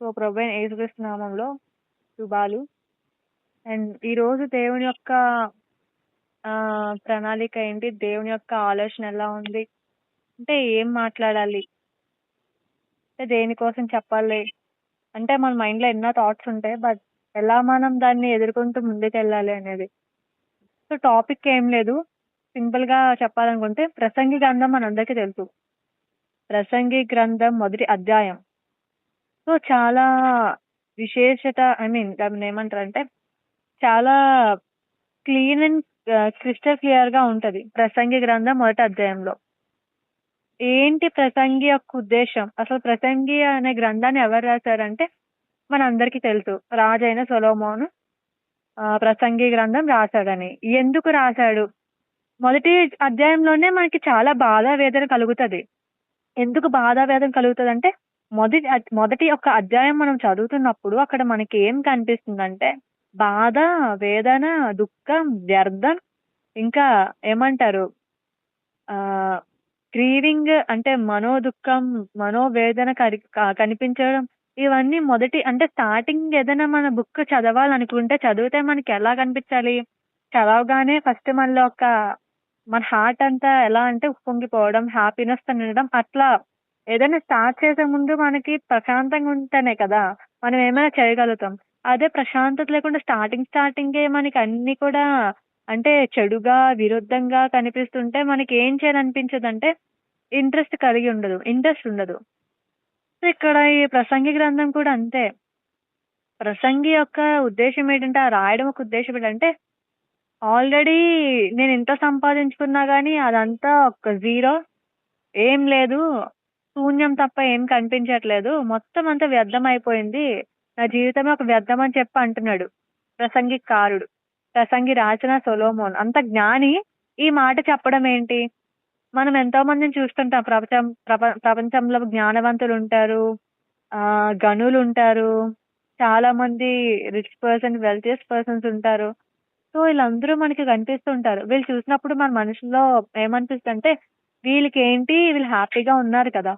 So, ప్రభువైన యేసుక్రీస్తు నామంలో శుభాలు. అండ్ ఈరోజు దేవుని యొక్క ప్రణాళిక ఏంటి? దేవుని యొక్క ఆలోచన ఎలా ఉంది? అంటే ఏం మాట్లాడాలి? అంటే దేనికోసం చెప్పాలి? అంటే మన మైండ్‌లో ఎన్నో థాట్స్ ఉంటాయి. బట్ ఎలా మనం దాన్ని ఎదుర్కొంటూ ముందుకెళ్ళాలి అనేది. సో, టాపిక్ ఏం లేదు. సింపుల్‌గా చెప్పాలనుకుంటే ప్రసంగి గ్రంథం మనందరికీ తెలుసు. ప్రసంగి గ్రంథం మొదటి అధ్యాయం. సో, చాలా విశేషత దాన్నేమంటారంటే చాలా క్లీన్ అండ్ క్రిస్టల్ క్లియర్‌గా ఉంటది. ప్రసంగి గ్రంథం మొదటి అధ్యాయంలో. ఏంటి ప్రసంగి యొక్క ఉద్దేశ్యం? అసలు ప్రసంగి అనే గ్రంథాన్ని ఎవరు రాసారంటే మనందరికీ తెలుసు. రాజైన సొలొమోను ప్రసంగి గ్రంథం రాసాడని. ఎందుకు రాసాడు? మొదటి అధ్యాయంలోనే మనకి చాలా బాధ, వేదన కలుగుతది. ఎందుకు బాధ, వేదన కలుగుతదంటే మొదటి ఒక అధ్యాయం మనం చదువుతున్నప్పుడు అక్కడ మనకి ఏం కనిపిస్తుందంటే బాధ, వేదన, దుఃఖం, వ్యర్థం ఇంకా ఏమంటారు గ్రీవింగ్ అంటే మనోదుఃఖం, మనోవేదన కనిపించడం ఇవన్నీ అంటే స్టార్టింగ్ ఏదైనా మన బుక్ చదవాలనుకుంటే చదివితే మనకి ఎలా కనిపించాలి? చదవగానే ఫస్ట్ మనలో మన హార్ట్ అంతా ఎలా అంటే ఉప్పొంగిపోవడం, హ్యాపీనెస్‌తో నిండడం అట్లా ఏదైనా స్టార్ట్ చేసే ముందు మనకి ప్రశాంతంగా ఉంటేనే కదా! మనం ఏమైనా చేయగలుగుతాం. అదే ప్రశాంతత లేకుండా స్టార్టింగే మనకి అన్నీ కూడా అంటే చెడుగా, విరుద్ధంగా కనిపిస్తుంటే మనకేం చేయాలనిపించదంటే ఇంట్రెస్ట్ ఉండదు. సో, ఇక్కడ ఈ ప్రసంగి గ్రంథం కూడా అంతే. ప్రసంగి యొక్క ఉద్దేశ్యం ఏంటంటే, రాయడం ఒక ఉద్దేశ్యం ఏంటంటే, ఆల్రెడీ నేనింత సంపాదించుకున్నా గానీ అదంతా ఒక జీరో. ఏం లేదు. శూన్యం తప్ప ఏం కనిపించట్లేదు. మొత్తం అంతా వ్యర్థమైపోయింది. నా జీవితమే ఒక వ్యర్థం అని చెప్పి అంటున్నాడు. ప్రసంగికారుడు. ప్రసంగి రాసిన సొలొమోన్. అంత జ్ఞాని ఈ మాట చెప్పడం ఏంటి? మనం ఎంతో మందిని చూస్తుంటాం. ప్రపంచంలో జ్ఞానవంతులుంటారు. గనులుంటారు. చాలా మంది రిచ్ పర్సన్, వెల్తియస్ట్ పర్సన్స్ ఉంటారు. సో, వీళ్ళందరూ మనకి కనిపిస్తుంటారు. వీళ్ళు చూసినప్పుడు మన మనసులో ఏమనిపిస్తదంటే, వీళ్ళు హ్యాపీగా ఉన్నారు కదా!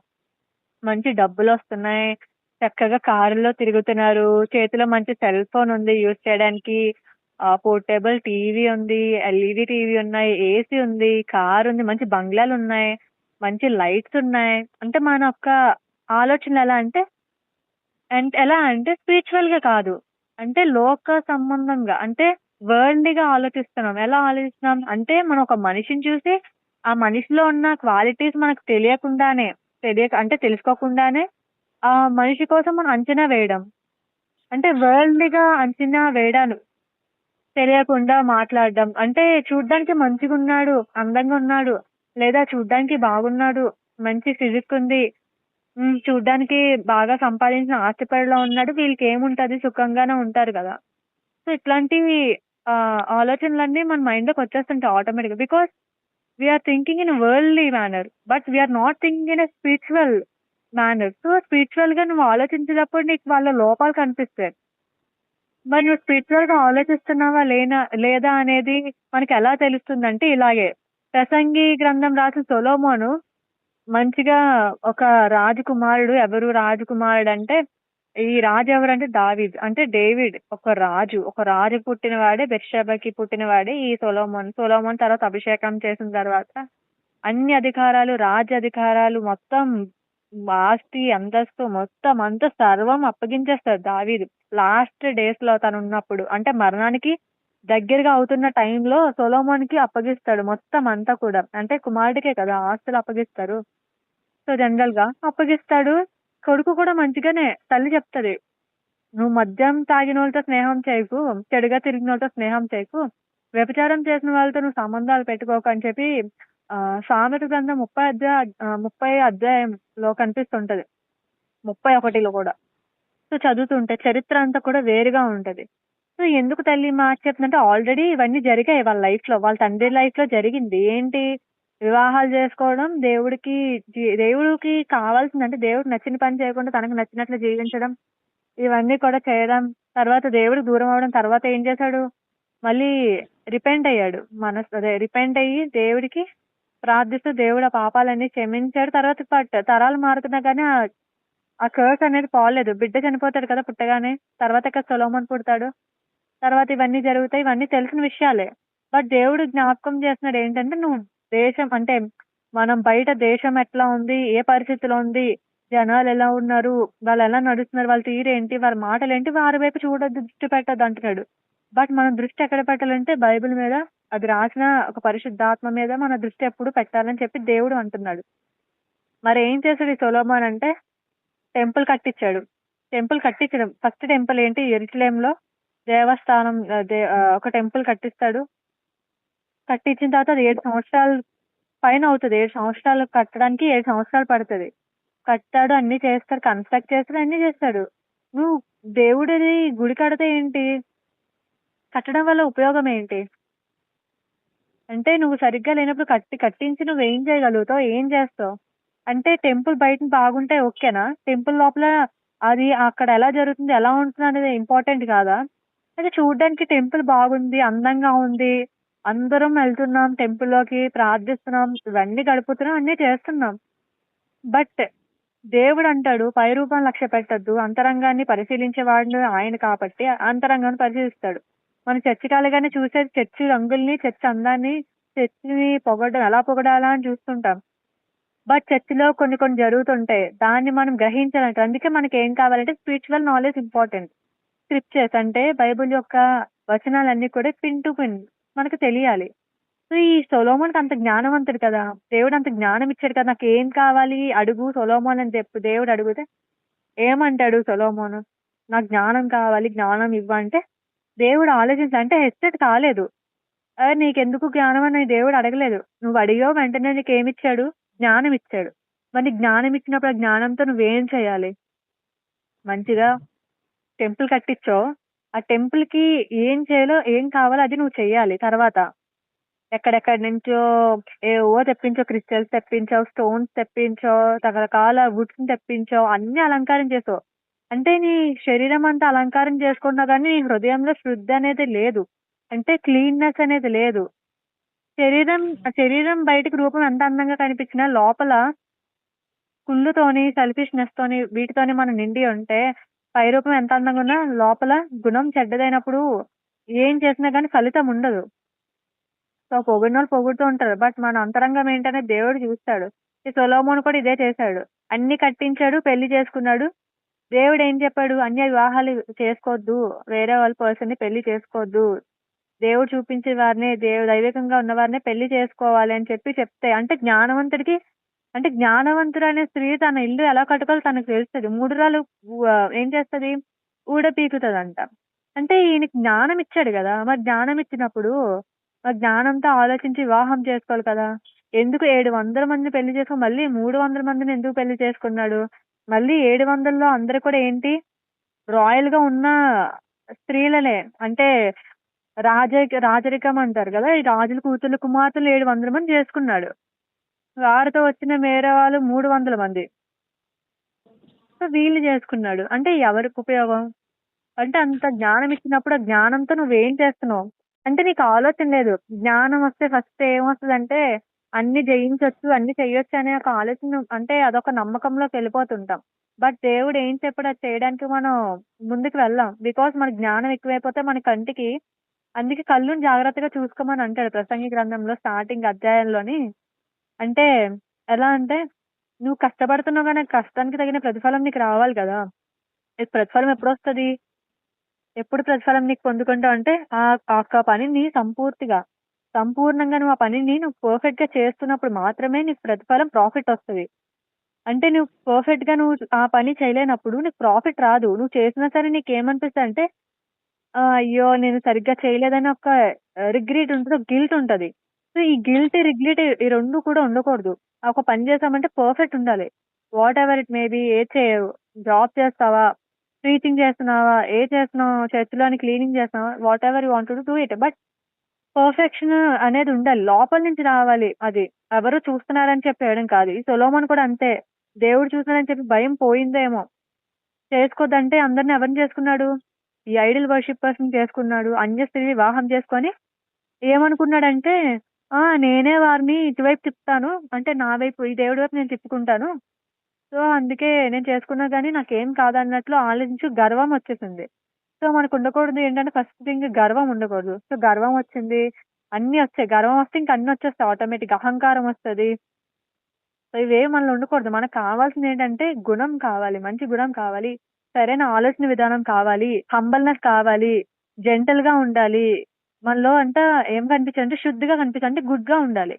మంచి డబ్బులొస్తున్నాయి. చక్కగా కారుల్లో తిరుగుతున్నారు. చేతిలో మంచి సెల్ ఫోన్ ఉంది యూజ్ చేయడానికి. పోర్టబుల్ టీవీ ఉంది. ఎల్ఈడీ టీవీ ఉన్నాయి. ఏసీ ఉంది. కారుంది. మంచి బంగ్లాలున్నాయి. మంచి లైట్స్ ఉన్నాయి. అంటే మన యొక్క ఆలోచన ఎలా అంటే స్పిరిచువల్‌గా కాదు. అంటే లోక సంబంధంగా అంటే వరల్డ్‌లీగా ఆలోచిస్తున్నాం. ఎలా ఆలోచిస్తున్నాం? అంటే మనం ఒక మనిషిని చూసి ఆ మనిషిలో ఉన్న క్వాలిటీస్ మనకు తెలుసుకోకుండానే ఆ మనిషి కోసం మనం అంచనా వేయడం. అంటే వరల్డ్‌లీగా అంచనా వేయడాలు. తెలియకుండా మాట్లాడడం. అంటే చూడ్డానికి మంచిగున్నాడు, అందంగా ఉన్నాడు, లేదా చూడ్డానికి బాగున్నాడు, మంచి ఫిజిక్ ఉంది. చూడ్డానికి బాగా సంపాదించిన ఆస్తిపరులో ఉన్నాడు. వీళ్ళకేముంటది సుఖంగానే ఉంటారు గదా! సో, ఇట్లాంటివి ఆలోచనలన్నీ మన మైండ్‌లోకొచ్చేస్తుంటాయి ఆటోమేటిక్‌గా. Because we are thinking in worldly manner. But we are not thinking in a spiritual manner. So, స్పిరిచువల్‌గా నువ్వు ఆలోచించేటప్పుడు నీకు వాళ్ళ లోపాలు కనిపిస్తాయి. మరి నువ్వు స్పిరిచువల్‌గా ఆలోచిస్తున్నావా లేదా అనేది మనకెలా తెలుస్తుందంటే ఇలాగే. ప్రసంగి గ్రంథం రాసిన సొలొమోను మంచిగా ఒక రాజకుమారుడు. ఎవరు రాజకుమారుడంటే ఈ రాజు ఎవరంటే దావీద్. అంటే డేవిడ్ ఒక రాజు. ఒక రాజు పుట్టినవాడే బెత్షెబకి పుట్టినవాడే ఈ సొలొమోన్. సొలొమోన్ తర్వాత అభిషేకం చేసిన తర్వాత అన్ని అధికారాలు, రాజ్య అధికారాలు మొత్తం ఆస్తి, అంతస్తు మొత్తం అంతా సర్వం అప్పగించేస్తాడు దావీదు. లాస్ట్ డేస్‌లో తనున్నప్పుడు. అంటే మరణానికి దగ్గరగా అవుతున్న టైంలో సొలొమోన్‌కి అప్పగిస్తాడు మొత్తం అంతా కూడా. అంటే కుమారుడికే కదా ఆస్తులు అప్పగిస్తారు. సో, జనరల్‌గా అప్పగిస్తాడు. కొడుకు కూడా మంచిగానే తల్లి చెప్తది. "నువ్వు మద్యం తాగినోళ్ళతో స్నేహం చేయకు. చెడుగా తిరిగినోళ్ళతో స్నేహం చేయకు. వ్యభిచారం చేసిన వాళ్ళతో నువ్వు సంబంధాలు పెట్టుకోకు" అని చెప్పి సామెత గ్రంథం 30 అధ్యాయంలో కనిపిస్తుంటది. 31లో కూడా. సో, చదువుతుంటే చరిత్ర అంతా కూడా వేరుగా ఉంటది. సో, ఎందుకు తల్లి ఈ మాట చెప్తుందంటే ఆల్రెడీ ఇవన్నీ జరిగాయి వాళ్ళ లైఫ్‌లో. వాళ్ళ తండ్రి లైఫ్‌లో జరిగింది. ఏంటి? వివాహాలు చేసుకోవడం, దేవుడికి కావాల్సిందంటే దేవుడికి నచ్చిన పని చేయకుండా తనకు నచ్చినట్లు జీవించడం. ఇవన్నీ కూడా చేయడం. తర్వాత దేవుడికి దూరం అవ్వడం. తర్వాత ఏం చేశాడు? మళ్ళీ రిపెంట్ అయ్యాడు. రిపెంట్ అయ్యి దేవుడికి ప్రార్థిస్తూ దేవుడు ఆ పాపాలన్నీ క్షమించాడు. తర్వాత తరాలు మారుతున్నా గానీ ఆ కర్స్ అనేది పోలేదు. బిడ్డ చనిపోతాడు కదా పుట్టగానే. తర్వాత ఇక్కడ సొలొమోన్ పుడతాడు. తర్వాత ఇవన్నీ జరుగుతాయి. ఇవన్నీ తెలిసిన విషయాలే. బట్ దేవుడు జ్ఞాపకం చేస్తున్నాడు ఏంటంటే, నువ్వు దేశం అంటే మనం బయట దేశం ఎట్లా ఉంది? ఏ పరిస్థితిలో ఉంది? జనాలెలా ఉన్నారు? వాళ్ళెలా నడుస్తున్నారు? వాళ్ళ తీరేంటి? వాళ్ళ మాటలేంటి? వారి వైపు చూడొద్దు, దృష్టి పెట్టొద్దు అంటున్నాడు. బట్ మనం దృష్టి ఎక్కడ పెట్టాలంటే బైబిల్ మీద, అది రాసిన ఒక పరిశుద్ధాత్మ మీద మన దృష్టి ఎప్పుడు పెట్టాలని చెప్పి దేవుడు అంటున్నాడు. మరేం చేశాడు ఈ సొలొమోన్ అంటే టెంపుల్ కట్టించాడు. టెంపుల్ కట్టించడం ఫస్ట్ టెంపుల్ ఏంటి యెరూషలేంలో దేవస్థానం ఒక టెంపుల్ కట్టిస్తాడు. కట్టించిన తర్వాత అది 7 సంవత్సరాలు పైన అవుతది. 7 సంవత్సరాలు కట్టడానికి 7 సంవత్సరాలు పడతది. కట్టాడు, అన్నీ చేస్తాడు, కన్‌స్ట్రక్ట్ చేస్తాడు, అన్నీ చేస్తాడు. నువ్వు దేవుడిది గుడి కడితే ఏంటి? కట్టడం వల్ల ఉపయోగం ఏంటి? అంటే నువ్వు సరిగ్గా లేనప్పుడు కట్టించి నువ్వేం చేయగలుగుతావు? ఏం చేస్తావు? అంటే టెంపుల్ బయటన బాగుంటే ఓకేనా? టెంపుల్ లోపల అది అక్కడ ఎలా జరుగుతుంది, ఎలా ఉంటుందనేది ఇంపార్టెంట్ కాదా? అయితే చూడ్డానికి టెంపుల్ బాగుంది, అందంగా ఉంది. అందరం వెళ్తున్నాం టెంపుల్‌లోకి, ప్రార్థిస్తున్నాం, ఇవన్నీ గడుపుతున్నాం, అన్నీ చేస్తున్నాం. బట్ దేవుడంటాడు పై రూపం లక్ష్య పెట్టొద్దు. అంతరంగాన్ని పరిశీలించేవాడు ఆయన కాబట్టి అంతరంగాన్ని పరిశీలిస్తాడు. మన చర్చికెళ్ళగానే చూసేది చర్చి రంగుల్ని, చర్చి అందాన్ని, చర్చిని ఎలా పొగడాలా అని చూస్తుంటాం. బట్ చర్చిలో కొన్ని కొన్ని జరుగుతుంటాయి. దాన్ని మనం గ్రహించాలంటే అందుకే మనకేం కావాలంటే స్పిరిచ్యువల్ నాలెడ్జ్ ఇంపార్టెంట్. స్క్రిప్చర్స్ అంటే బైబిల్ యొక్క వచనాలన్నీ కూడా పిన్ టు పిన్ మనకు తెలియాలి. సో, ఈ సొలొమోన్‌కి అంత జ్ఞానవంతుడు కదా! దేవుడు అంత జ్ఞానం ఇచ్చాడు కదా! నాకేం కావాలి అడుగు సొలొమోన్ అని చెప్పి దేవుడు అడిగితే ఏమంటాడు సొలొమోను? నాకు జ్ఞానం కావాలి, జ్ఞానం ఇవ్వంటే దేవుడు అంటే హెస్టేట్ కాలేదు. నీకెందుకు జ్ఞానం అని దేవుడు అడగలేదు. నువ్వు అడిగావు వెంటనే నీకేమిచ్చాడు? జ్ఞానం ఇచ్చాడు. మరి నీకు జ్ఞానం ఇచ్చినప్పుడు ఆ జ్ఞానంతో నువ్వేం చేయాలి? మంచిగా టెంపుల్ కట్టిచ్చావు. ఆ టెంపుల్‌కి ఏం చేయాలో, ఏం కావాలో అది నువ్వు చెయ్యాలి తర్వాత. ఎక్కడెక్కడి నుంచో ఏవేవో తెప్పించావు. క్రిస్టల్స్ తెప్పించావు, స్టోన్స్ తెప్పించావు, రకరకాల వుడ్స్‌ని తెప్పించావు. అన్నీ అలంకారం చేసావు. అంటే నీ శరీరం అంతా అలంకారం చేసుకున్నావు గానీ, నీ హృదయంలో శుద్ధి అనేది లేదు. అంటే క్లీన్‌నెస్ అనేది లేదు. శరీరం బయటికి రూపం ఎంత అందంగా కనిపించినా లోపల కుళ్ళుతోని, సెల్ఫిష్‌నెస్‌తోని వీటితోని మనం నిండి ఉంటే, పై రూపం ఎంత అందంగా ఉన్నా లోపల గుణం చెడ్డదైనప్పుడు ఏం చేసినా గానీ ఫలితం ఉండదు. సో, పొగిడినోళ్ళు పొగుడుతూ ఉంటారు. బట్ మన అంతరంగం ఏంటనేది దేవుడు చూస్తాడు. ఈ సొలొమోన్ కూడా ఇదే చేశాడు. అన్నీ కట్టించాడు, పెళ్లి చేసుకున్నాడు. దేవుడేం చెప్పాడు? అన్య వివాహాలు చేసుకోవద్దు. వేరే వాళ్ళ పర్సన్‌ని పెళ్లి చేసుకోవద్దు. దేవుడు చూపించే వారినే దైవికంగా ఉన్నవారినే పెళ్లి చేసుకోవాలి అని చెప్తే అంటే జ్ఞానవంతుడనే స్త్రీ తన ఇల్లు ఎలా కట్టుకోవాలో తనకు తెలుస్తది. మూఢురాలు ఏం చేస్తది? ఊడ పీకుతదంట. అంటే ఈయనకి జ్ఞానం ఇచ్చాడు గదా! మరి జ్ఞానం ఇచ్చినప్పుడు మరి జ్ఞానంతో ఆలోచించి వివాహం చేసుకోవాలి కదా! ఎందుకు 700 మందిని పెళ్లి చేసుకొని మళ్ళీ 300 మందిని ఎందుకు పెళ్లి చేసుకున్నాడు? మళ్ళీ 700లో అందరూ కూడా ఏంటి? రాయల్‌గా ఉన్న స్త్రీలనే. అంటే రాజరికం అంటారు గదా! ఈ రాజుల కూతుర్లు, కుమార్తెలు 700 మంది చేసుకున్నాడు. వారితో వచ్చిన వేరే వాళ్ళు 300 మంది. సో, వీళ్ళు చేసుకున్నాడు. అంటే ఎవరికి ఉపయోగం? అంటే అంత జ్ఞానం ఇచ్చినప్పుడు, ఆ జ్ఞానంతో నువ్వేం చేస్తున్నావు? అంటే నీకు ఆలోచన లేదు. జ్ఞానం వస్తే ఫస్ట్ ఏమొస్తదంటే, అన్నీ జయించొచ్చు, అన్నీ చెయ్యొచ్చు అనే ఒక ఆలోచన అంటే అదొక నమ్మకంలోకెళ్ళిపోతుంటాం. బట్ దేవుడు ఏం చెప్పాడో అది చేయడానికి మనం ముందుకు వెళ్ళం. బికాజ్ మనకి జ్ఞానం ఎక్కువైపోతే మన కంటికి అందుకే కళ్ళుని జాగ్రత్తగా చూసుకోమని అంటాడు ప్రసంగి గ్రంథంలో స్టార్టింగ్ అధ్యాయంలోని. అంటే ఎలా అంటే, నువ్వు కష్టపడుతున్నావు గానీ, కష్టానికి తగిన ప్రతిఫలం నీకు రావాలి కదా! ఈ ప్రతిఫలం ఎప్పుడొస్తది? ఎప్పుడు ప్రతిఫలం నీకు పొందుకుంటావంటే, ఆ ఒక్క పనిని సంపూర్ణంగా నువ్వు ఆ పనిని నువ్వు పర్ఫెక్ట్‌గా చేస్తున్నప్పుడు మాత్రమే నీకు ప్రతిఫలం ప్రాఫిటొస్తది. అంటే నువ్వు ఆ పని చేయలేనప్పుడు నీకు ప్రాఫిట్ రాదు. నువ్వు చేసినా సరే నీకేమనిపిస్తదంటే, అయ్యో! నేను సరిగ్గా చేయలేదని ఒక రిగ్రెట్ ఉంటది. ఒక గిల్ట్ ఉంటది. సో, ఈ గిల్ట్, రిగ్రెట్ ఈ 2 కూడా ఉండకూడదు. ఒక పని చేసామంటే పర్ఫెక్ట్ ఉండాలి. What ever it may be ఏది చేయవు. జాబ్ చేస్తావా? టీచింగ్ చేస్తున్నావా? ఏది చేస్తున్నావు? చర్చ్‌లోని క్లీనింగ్ చేస్తున్నావా? What ever you want to do it. But perfection అనేది ఉండాలి. లోపల నుంచి రావాలి అది. ఎవరో చూస్తున్నారని చెప్పి చేయడం కాదు. ఈ సొలొమోన్ కూడా అంతే. దేవుడు చూస్తున్నాడని చెప్పి భయం పోయిందేమో. చేసుకోద్దంటే అందరిని ఎవరిని చేసుకున్నాడు? ఈ ఐడల్ వర్షిప్పర్స్‌ని చేసుకున్నాడు. అన్య స్త్రీని వివాహం చేసుకొని ఏమనుకున్నాడంటే, నేనే వారిని ఇటువైపు తిప్పుతాను. అంటే నా వైపు ఈ దేవుడి వైపు నేను తిప్పుకుంటాను. సో, అందుకే నేను చేసుకున్నా గానీ నాకేం కాదన్నట్లు ఆలోచించి గర్వం వచ్చేసింది. సో, మనకుండకూడదు ఏంటంటే ఫస్ట్ థింగ్ గర్వం ఉండకూడదు. సో, గర్వం వచ్చింది. అన్నీ వచ్చాయి. గర్వం వస్తే ఇంక అన్నీ వచ్చేస్తాయి ఆటోమేటిక్‌గా. అహంకారం వస్తది. సో, ఇవేవి మనలో ఉండకూడదు. మనకు కావాల్సిందేంటంటే గుణం కావాలి. మంచి గుణం కావాలి. సరైన ఆలోచన విధానం కావాలి. హంబల్‌నెస్ కావాలి. జెంటిల్‌గా ఉండాలి. మనలో అంతా ఏం కనిపించాలంటే శుద్ధిగా కనిపించాలి. అంటే గుడ్‌గా ఉండాలి.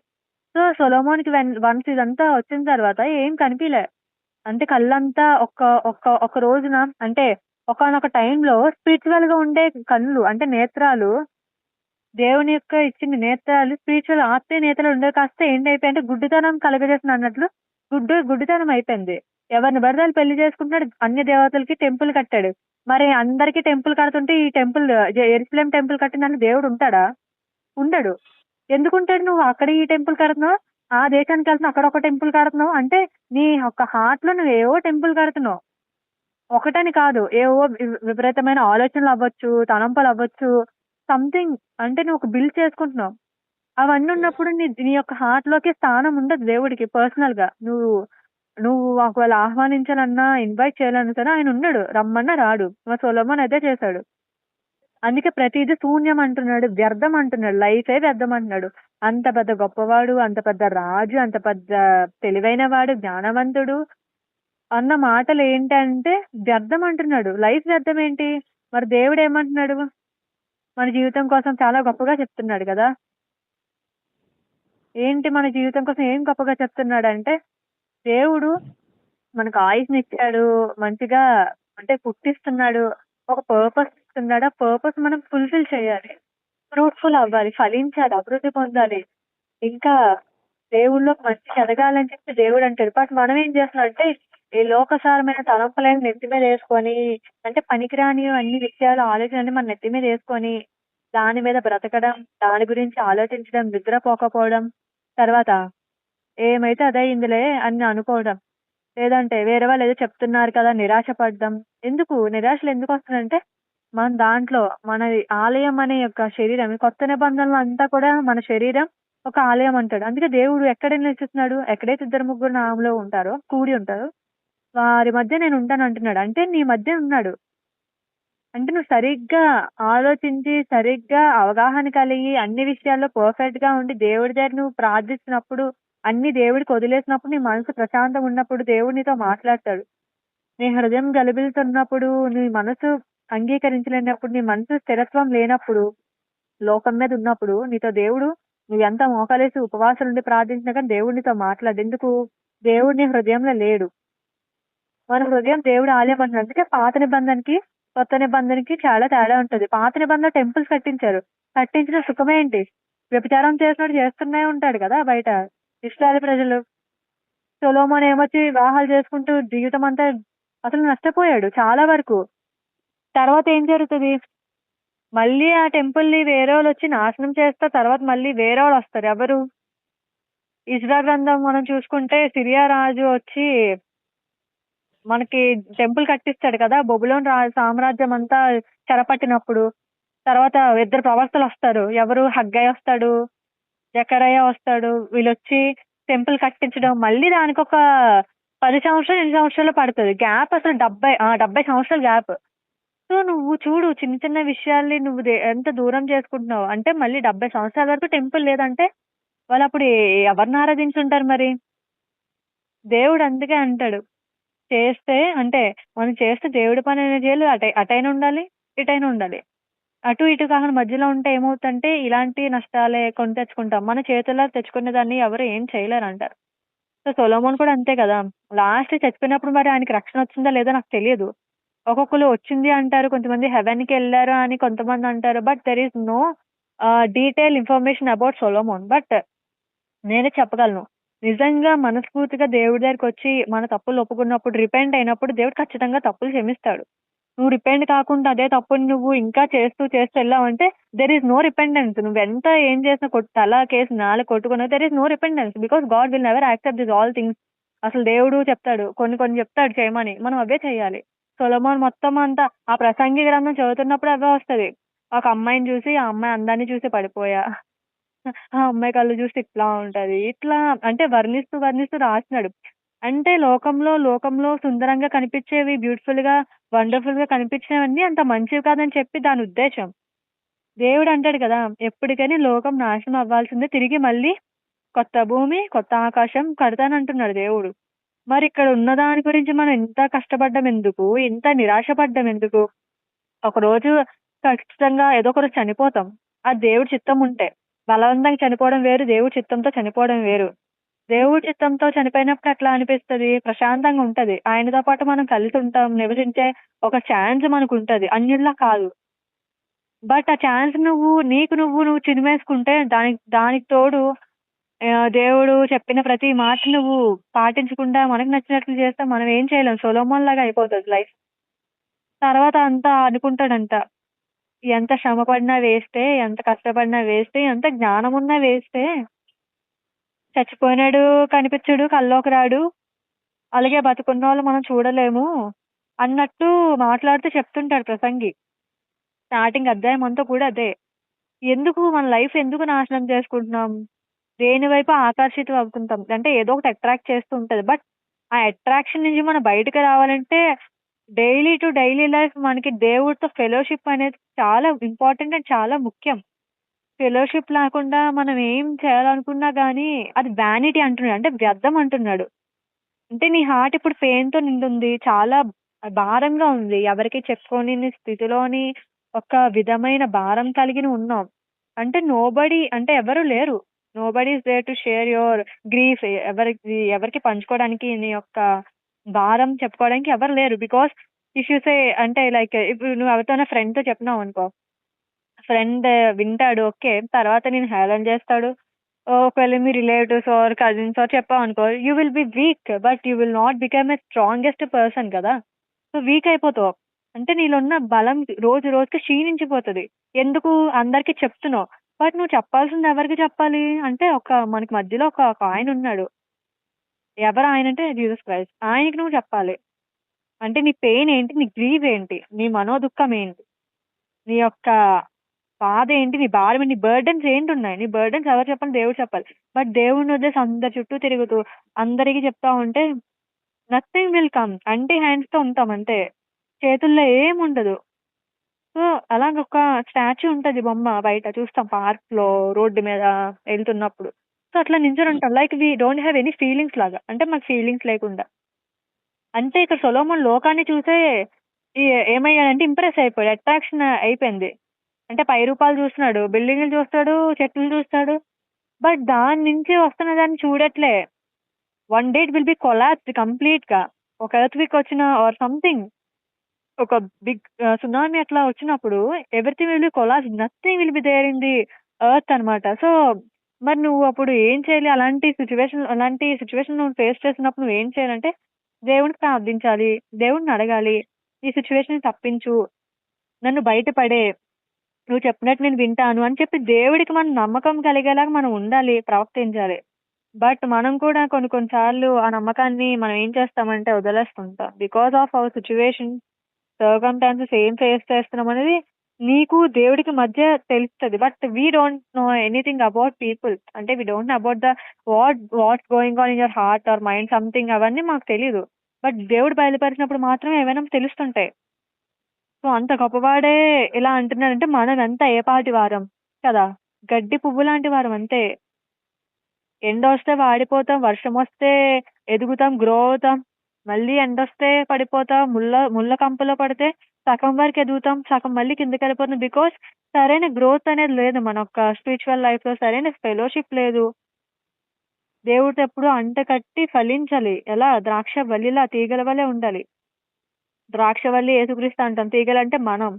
సో, సొలొమోన్‌కి వన్స్ ఇదంతా వచ్చిన తర్వాత ఏం కనిపియలే. అంటే కళ్ళంతా ఒక్క ఒక్క ఒక రోజున అంటే ఒకానొక టైంలో స్పిరిచ్యువల్‌గా ఉండే కళ్ళు అంటే నేత్రాలు దేవుని యొక్క ఇచ్చిన నేత్రాలు స్పిరిచ్యువల్ ఆత్మీయ నేత్రాలు ఉండేవి కాస్త ఏంటయిపోయాయంటే గుడ్డితనం కలగజేస్తుందన్నట్లు గుడ్డితనం అయిపోయింది. ఎవరిని పడితే ఆళ్ళు పెళ్లి చేసుకుంటున్నాడు. అన్య దేవతలకి టెంపుల్ కట్టాడు. మరి అందరికి టెంపుల్ కడుతుంటే ఈ టెంపుల్ యెరూషలేం టెంపుల్ కట్టినదానికి దేవుడు ఉంటాడా? ఉండడు. ఎందుకుంటాడు? నువ్వు అక్కడ ఈ టెంపుల్ కడుతున్నావు. ఆ దేశానికెళ్తున్నావు అక్కడ ఒక టెంపుల్ కడుతున్నావు. అంటే నీ యొక్క హార్ట్‌లో నువ్వేవో టెంపుల్ కడుతున్నావు. ఒకటని కాదు. ఏవో విపరీతమైన ఆలోచనలవ్వచ్చు, తలంపులవ్వచ్చు. సంథింగ్ అంటే నువ్వు ఒక బిల్డ్ చేసుకుంటున్నావు. అవన్నీ ఉన్నప్పుడు నీ నీ యొక్క హార్ట్‌లోకి స్థానం ఉండదు దేవుడికి పర్సనల్‌గా. నువ్వు నువ్వు ఒకవేళ ఆహ్వానించాలన్నా, ఇన్వైట్ చేయాలన్నా సరే ఆయన ఉండడు. రమ్మన్నా రాడు. మరి సొలొమోన్ అదే చేశాడు. అందుకే ప్రతీదీ శూన్యం అంటున్నాడు. వ్యర్థం అంటున్నాడు. లైఫే వ్యర్థం అంటున్నాడు. అంత పెద్ద గొప్పవాడు, అంత పెద్ద రాజు, అంత పెద్ద తెలివైన వాడు, జ్ఞానవంతుడు అన్న మాటలేంటంటే వ్యర్థం అంటున్నాడు. లైఫ్ వ్యర్థం ఏంటి? మరి దేవుడేమంటున్నాడు? మన జీవితం కోసం చాలా గొప్పగా చెప్తున్నాడు గదా! ఏంటి మన జీవితం కోసం ఏం గొప్పగా చెప్తున్నాడంటే, దేవుడు మనకు ఆయుష్‌నిచ్చాడు. మంచిగా అంటే పుట్టిస్తున్నాడు. ఒక పర్పస్ ఇస్తున్నాడు. ఆ పర్పస్ మనం ఫుల్‌ఫిల్ చేయాలి. ఫ్రూట్‌ఫుల్ అవ్వాలి. ఫలించాలి. అభివృద్ధి పొందాలి. ఇంకా దేవుడిలో మంచిగా ఎదగాలని చెప్పి దేవుడంటాడు. బట్ మనం ఏం చేస్తున్నామంటే, ఈ లోకసారమైన తలంపులన్నీ నెత్తి మీదేసుకొని, అంటే పనికిరాని అన్ని విషయాలు, ఆలోచనలన్నీ మన నెత్తి మీదేసుకొని, దాని మీద బ్రతకడం, దాని గురించి ఆలోచించడం, నిద్రపోకపోవడం, తర్వాత ఏమైతే అదయిందిలే అని అనుకోవడం. లేదంటే వేరే వాళ్ళేదో చెప్తున్నారు కదా! నిరాశ పడడం. ఎందుకు? నిరాశలెందుకొస్తున్నాయంటే, మన దాంట్లో మనది ఆలయం అనే యొక్క శరీరం ఈ కొత్త నిబంధనలో అంతా కూడా మన శరీరం ఒక ఆలయం అంటాడు. అందుకే దేవుడు ఎక్కడ నివసిస్తున్నాడు? ఎక్కడైతే ఇద్దరు ముగ్గురు నామములో ఉంటారో, కూడి ఉంటారో, వారి మధ్య నేనుంటానంటున్నాడు. అంటే నీ మధ్య ఉన్నాడు. అంటే నువ్వు సరిగ్గా ఆలోచించి, సరిగ్గా అవగాహన కలిగి, అన్ని విషయాల్లో పర్ఫెక్ట్‌గా ఉండి, దేవుడి దగ్గర నువ్వు ప్రార్థిస్తున్నప్పుడు, అన్నీ దేవుడికి వదిలేసినప్పుడు, నీ మనసు ప్రశాంతంగున్నప్పుడు దేవుడు నీతో మాట్లాడతాడు. నీ హృదయం గలిబిలుతున్నప్పుడు, నీ మనసు అంగీకరించలేనప్పుడు, నీ మనసు స్థిరత్వం లేనప్పుడు, లోకం మీద ఉన్నప్పుడు, నీతో దేవుడు నువ్వెంత మోకాలేసి ఉపవాసాలుండి ప్రార్థించినా గాని దేవుడు నీతో మాట్లాడడు. ఎందుకు? దేవుడు నీ హృదయంలో లేడు. మన హృదయం దేవుడి ఆలయం అంటున్నాడు. అందుకే పాత నిబంధనకి, కొత్త నిబంధనకి చాలా తేడా ఉంటది. పాత నిబంధనలో టెంపుల్స్ కట్టించారు. కట్టించిన సుఖమేంటి? వ్యభిచారం చేసినోడు చేస్తూనే ఉంటాడు కదా బయట. ఇశ్రాయేలు ప్రజలు. సొలొమోన్ ఏమొచ్చి వివాహాలు చేసుకుంటూ జీవితమంతా అసలు నష్టపోయాడు చాలా వరకు. తర్వాత ఏం జరుగుతది? మళ్ళీ ఆ టెంపుల్‌ని వేరేవాళ్ళొచ్చి నాశనం చేస్తే తర్వాత మళ్ళీ వేరేవాళ్ళొస్తారు. ఎవరు? ఇజ్రా గ్రంథం మనం చూసుకుంటే సిరియా రాజు వచ్చి మనకి టెంపుల్ కట్టిస్తాడు కదా! బబులోను సామ్రాజ్యం అంతా చెరపట్టినప్పుడు. తర్వాత ఇద్దరు ప్రవక్తలొస్తారు. ఎవరు? హగ్గయి వస్తాడు. జకరయా వస్తాడు. వీళ్ళొచ్చి టెంపుల్ కట్టించడం. మళ్ళీ దానికొక 10 సంవత్సరాలు, 8 సంవత్సరాలు పడతది. గ్యాప్ అసలు 70 సంవత్సరాల గ్యాప్. సో, నువ్వు చూడు చిన్న చిన్న విషయాల్ని నువ్వు ఎంత దూరం చేసుకుంటున్నావు. అంటే మళ్ళీ 70 సంవత్సరాల వరకు టెంపుల్ లేదంటే వాళ్ళప్పుడు ఎవరిని ఆరాధించుంటారు మరి? దేవుడు అందుకే అంటాడు. చేస్తే అంటే మనం చేస్తే దేవుడి పనైనా చేయాలి. అటైనా ఉండాలి, ఇటైనా ఉండాలి. అటు ఇటు కాకుండా మధ్యలో ఉంటే ఏమవుద్దంటే ఇలాంటి నష్టాలే కొని తెచ్చుకుంటాం. మన చేతుల్లో తెచ్చుకునే దాన్ని ఎవరు ఏం చేయలేరంటారు. సో, సొలొమోన్ కూడా అంతే కదా! లాస్ట్‌కి చచ్చిపోయినప్పుడు మరి ఆయనకి రక్షణ వచ్చిందో లేదో నాకు తెలియదు. ఒక్కొక్కళ్ళు వచ్చింది అంటారు. కొంతమంది హెవెన్‌కెళ్లారు అని కొంతమందంటారు. But there is no detail information about Solomon. But నేనే చెప్పగలను. నిజంగా మనస్ఫూర్తిగా దేవుడి దగ్గరికొచ్చి మన తప్పులు ఒప్పుకున్నప్పుడు, రిపెంట్ అయినప్పుడు దేవుడు ఖచ్చితంగా తప్పులు క్షమిస్తాడు. నువ్వు రిపెంట్ కాకుండా అదే తప్పుని నువ్వు ఇంకా చేస్తూ చేస్తూ ఎళ్ళావంటే దేర్ ఈస్ నో రిపెండెన్స్. నువ్వెంత ఏం చేసినా తలకేసి నేల కొట్టుకున్నా there is no repentance. Because God will never accept these all things. అసలు దేవుడు చెప్తాడు. కొన్ని కొన్ని చెప్తాడు చేయమని. మనం అవే చేయాలి. సొలొమోన్ మొత్తం అంతా ఆ ప్రసంగి గ్రంథం చదువుతున్నప్పుడు అవే వస్తది. ఒక అమ్మాయిని చూసి, ఆ అమ్మాయి అందాన్ని చూసి పడిపోయా. ఆ అమ్మాయి కళ్ళు చూస్తే ఇట్లా ఉంటది. ఇట్లా అంటే వర్ణిస్తూ, వర్ణిస్తూ రాసినాడు. అంటే లోకంలో సుందరంగా కనిపించేవి, బ్యూటిఫుల్‌గా, వండర్‌ఫుల్‌గా కనిపించేవన్నీ అంత మంచివి కాదని చెప్పి దాని ఉద్దేశ్యం. దేవుడు అంటాడు కదా! ఎప్పటికైనా లోకం నాశనం అవ్వాల్సిందే. తిరిగి మళ్ళీ కొత్త భూమి, కొత్త ఆకాశం కడతానంటున్నాడు దేవుడు. మరిక్కడ ఉన్న దాని గురించి మనం ఇంత కష్టపడ్డం ఎందుకు? ఇంత నిరాశ పడ్డం ఎందుకు? ఒకరోజు ఖచ్చితంగా ఏదో ఒక రోజు చనిపోతాం. అది దేవుడి చిత్తం ఉంటే. బలవంతంగా చనిపోవడం వేరు, దేవుడి చిత్తంతో చనిపోవడం వేరు. దేవుడి చిత్తంతో చనిపోయినప్పుడు ఎట్లా అనిపిస్తది? ప్రశాంతంగా ఉంటది. ఆయనతో పాటు మనం కలిసుంటాం, నివసించే ఒక ఛాన్స్ మనకుంటది. అన్యుల్లా కాదు. బట్ ఆ ఛాన్స్ నువ్వు చిదిమేసుకుంటే దానికి దానికి తోడు దేవుడు చెప్పిన ప్రతి మాట నువ్వు పాటించకుండా మనకు నచ్చినట్లు చేస్తే మనం ఏం చేయలేం. సొలొమోన్‌లాగా అయిపోతది లైఫ్. తర్వాత అంతా అనుకుంటాడంట. ఎంత శ్రమ పడినా వేస్టే, ఎంత కష్టపడినా వేస్టే, ఎంత జ్ఞానమున్నా వేస్టే. చచ్చిపోయినోడు కనిపిచ్చడు, కల్లోకి రాడు. అలాగే బతికున్నోళ్ళు మనం చూడలేము అన్నట్టు మాట్లాడుతూ చెప్తుంటాడు ప్రసంగి. స్టార్టింగ్ అధ్యాయం అంతా కూడా అదే. ఎందుకు మన లైఫ్ ఎందుకు నాశనం చేసుకుంటున్నాం? దేని వైపు ఆకర్షితం అవుతుంటాం. అంటే ఏదో ఒకటి అట్రాక్ట్ చేస్తూ ఉంటది. బట్ ఆ అట్రాక్షన్ నుంచి మనం బయటకి రావాలంటే డైలీ టు డైలీ లైఫ్ మనకి దేవుడితో ఫెలోషిప్ అనేది చాలా ఇంపార్టెంట్ అండ్ చాలా ముఖ్యం. ఫెలోషిప్ లేకుండా మనం ఏం చేయాలనుకున్నా గానీ అది వ్యానిటీ అంటున్నాడు. అంటే వ్యర్థం అంటున్నాడు. అంటే నీ హార్ట్ ఇప్పుడు పెయిన్‌తో నిండుంది. చాలా భారంగా ఉంది. ఎవరికీ చెప్పుకోలేని స్థితిలోని ఒక విధమైన భారం కలిగి ఉన్నాం. అంటే అంటే ఎవరు లేరు. Nobody is there to share your grief. ఎవరికి పంచుకోవడానికి నీ యొక్క భారం చెప్పుకోవడానికి ఎవరు లేరు. బికాజ్ ఇఫ్ యూ సే అంటే లైక్ ఇప్పుడు నువ్వు ఎవరితోనో ఫ్రెండ్‌తో చెప్పినావనుకో, ఫ్రెండ్ వింటాడు. ఓకే. తర్వాత నిన్ను హేళన చేస్తాడు. ఒకవేళ మీ రిలేటివ్స్ ఆర్ కజిన్స్ చెప్పావనుకో, you will be weak. But you will not become a strongest person కదా! సో, వీక్ అయిపోతావు. అంటే నీలో ఉన్న బలం రోజు రోజుకి క్షీణించిపోతది. ఎందుకు అందరికి చెప్తున్నావు. బట్ నువ్వు చెప్పాల్సింది ఎవరికి చెప్పాలి? అంటే మనకి మధ్యలో ఒక ఆయనున్నాడు. ఎవరు ఆయనంటే జీసస్ క్రైస్ట్. ఆయనకి నువ్వు చెప్పాలి. అంటే నీ పెయిన్ ఏంటి? నీ గ్రీవ్ ఏంటి? నీ మనోదుఖం ఏంటి? నీ యొక్క బాధేంటి? నీ భారమేంటి? నీ బర్డెన్స్ ఏంటున్నాయి? నీ బర్డెన్స్ ఎవరు చెప్పాలి? దేవుడు చెప్పాలి. బట్ దేవుడిని వదిలేసి అందరి చుట్టూ తిరుగుతూ, అందరికి చెప్తా ఉంటే నథింగ్ విల్ కమ్. ఎంప్టీ హ్యాండ్స్‌తో ఉంటాం అంతే. చేతుల్లో ఏముండదు. సో, అలాగొక స్టాచ్యూ ఉంటది బొమ్మ బయట చూస్తాం పార్క్‌లో, రోడ్డు మీద ఎళ్తున్నప్పుడు. సో, అట్లా నించొనుంటాం. Like we don't have any feelings లాగా. అంటే మాకు ఫీలింగ్స్ లేకుండా. అంటే ఇక్కడ సొలొమోన్ లోకాన్ని చూసే ఈ ఏమయ్యాడంటే ఇంప్రెస్ అయిపోయాడు. అట్రాక్షన్ అయిపోయింది. అంటే పై రూపాలు చూస్తున్నాడు. బిల్డింగులు చూస్తాడు, చెట్లు చూస్తాడు. బట్ దాని నుంచి వస్తున్న దాన్ని చూడట్లే. One day it will be collapsed కంప్లీట్‌గా. ఒక ఎర్త్‌క్వేక్ వచ్చిన ఆర్ సంథింగ్ ఒక బిగ్ సునామీ అట్లా వచ్చినప్పుడు everything will be collapse. Nothing will be there in the earth అన్నమాట. సో, మరి నువ్వు అప్పుడు ఏం చేయాలి? అలాంటి సిట్యుయేషన్ నువ్వు ఫేస్ చేసినప్పుడు నువ్వేం చేయాలంటే దేవుడిని ప్రార్థించాలి. దేవుడిని అడగాలి. ఈ సిట్యుయేషన్‌ని తప్పించు. నన్ను బయట పడే. నువ్వు చెప్పినట్టు నేను వింటాను అని చెప్పి దేవుడికి మనం నమ్మకం కలిగేలాగా మనం ఉండాలి, ప్రవర్తించాలి. బట్ మనం కూడా కొన్ని కొన్ని సార్లు ఆ నమ్మకాన్ని మనం ఏం చేస్తామంటే వదిలేస్తుంటాం. Because of our situation, circumstances ఏం ఫేస్ చేస్తున్నామనేది నీకు దేవుడికి మధ్య తెలుస్తది. But we don't know anything about people. అంటే we don't know about what's going on in your heart or mind something అవన్నీ మాకు తెలీదు. బట్ దేవుడు బయలుపరిచినప్పుడు మాత్రమే ఏవైనా తెలుస్తుంటాయి. సో, అంత గొప్పవాడే ఇలా అంటున్నాడంటే మనమెంత ఏపాటి వారం కదా! గడ్డి పువ్వులాంటి వారం అంతే. ఎండొస్తే వాడిపోతాం, వర్షమొస్తే ఎదుగుతాం, గ్రో అవుతాం. మళ్ళీ ఎండొస్తే పడిపోతాం, ముళ్ళ కంపలో పడితే సగం వరకు ఎదుగుతాం, సగం మళ్ళీ కిందకెళ్ళిపోతాం. బికాజ్ సరైన గ్రోత్ అనేది లేదు మన యొక్క స్పిరిచ్యువల్ లైఫ్‌లో. సరైన ఫెలోషిప్ లేదు. దేవుడితో ఎప్పుడు అంటకట్టి ఫలించాలి. ఎలా ద్రాక్ష తీగల వలె ఉండాలి. ద్రాక్షవల్లి యేసుక్రీస్తు అంటాం. తీగలంటే మనం.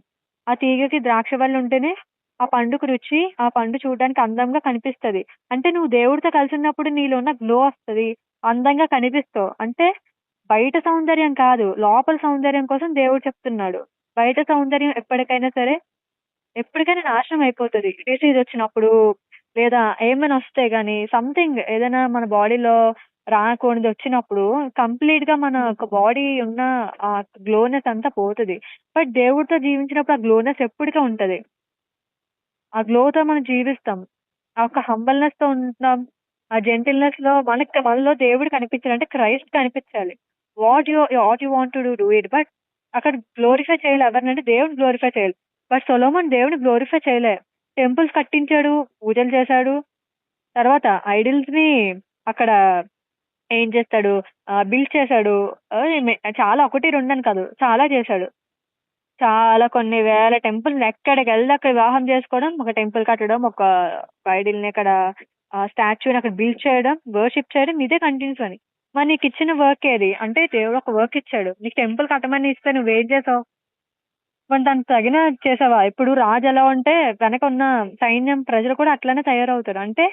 ఆ తీగకి ద్రాక్షవల్లి ఉంటేనే ఆ పండుకు రుచి, ఆ పండు చూడడానికి అందంగా కనిపిస్తది. అంటే నువ్వు దేవుడితో కలిసున్నప్పుడు నీలో ఉన్న గ్లో వస్తది. అందంగా కనిపిస్తావు. అంటే బయట సౌందర్యం కాదు, లోపల సౌందర్యం కోసం దేవుడు చెప్తున్నాడు. బయట సౌందర్యం ఎప్పటికైనా నాశనం అయిపోతది. డిసీజ్ వచ్చినప్పుడు లేదా ఏమైనా వస్తే గాని సంథింగ్ ఏదైనా మన బాడీలో రాకూడదొచ్చినప్పుడు కంప్లీట్‌గా మన ఒక బాడీ ఉన్న ఆ గ్లోనెస్ అంతా పోతది. బట్ దేవుడితో జీవించినప్పుడు ఆ గ్లోనెస్ ఎప్పటికి ఉంటది. ఆ గ్లోతో మనం జీవిస్తాం. ఆ ఒక హంబల్‌నెస్‌తో ఉంటున్నాం. ఆ జెంటిల్‌నెస్‌లో మనలో దేవుడు కనిపించాలి. అంటే క్రైస్ట్ కనిపించాలి. What you want to do it. But అక్కడ గ్లోరిఫై చేయాలి ఎవరినంటే దేవుడిని గ్లోరిఫై చేయాలి. బట్ సొలొమోన్ దేవుడిని గ్లోరిఫై చేయలే. టెంపుల్స్ కట్టించాడు, పూజలు చేశాడు. తర్వాత ఐడిల్స్‌ని అక్కడ ఏం చేస్తాడు బిల్డ్ చేశాడు. చాలా 1, 2 అని కాదు. చాలా చేశాడు. చాలా కొన్ని వేల టెంపుల్ ఎక్కడికెళ్తే అక్కడ వివాహం చేసుకోవడం, ఒక టెంపుల్ కట్టడం, ఒక ఐడిల్‌ని అక్కడ స్టాచ్యూని అక్కడ బిల్డ్ చేయడం, వర్షిప్ చేయడం ఇదే కంటిన్యూస్ పని. మరి నీకిచ్చిన వర్క్ ఏది? అంటే దేవుడు ఒక వర్క్ ఇచ్చాడు. నీకు టెంపుల్ కట్టమని ఇస్తే నువ్వేం చేసావు? మరి దానికి తగిన చేసావా? ఇప్పుడు రాజు ఎలా ఉంటే వెనక ఉన్న సైన్యం ప్రజలు కూడా అట్లనే తయారవుతారు. అంటే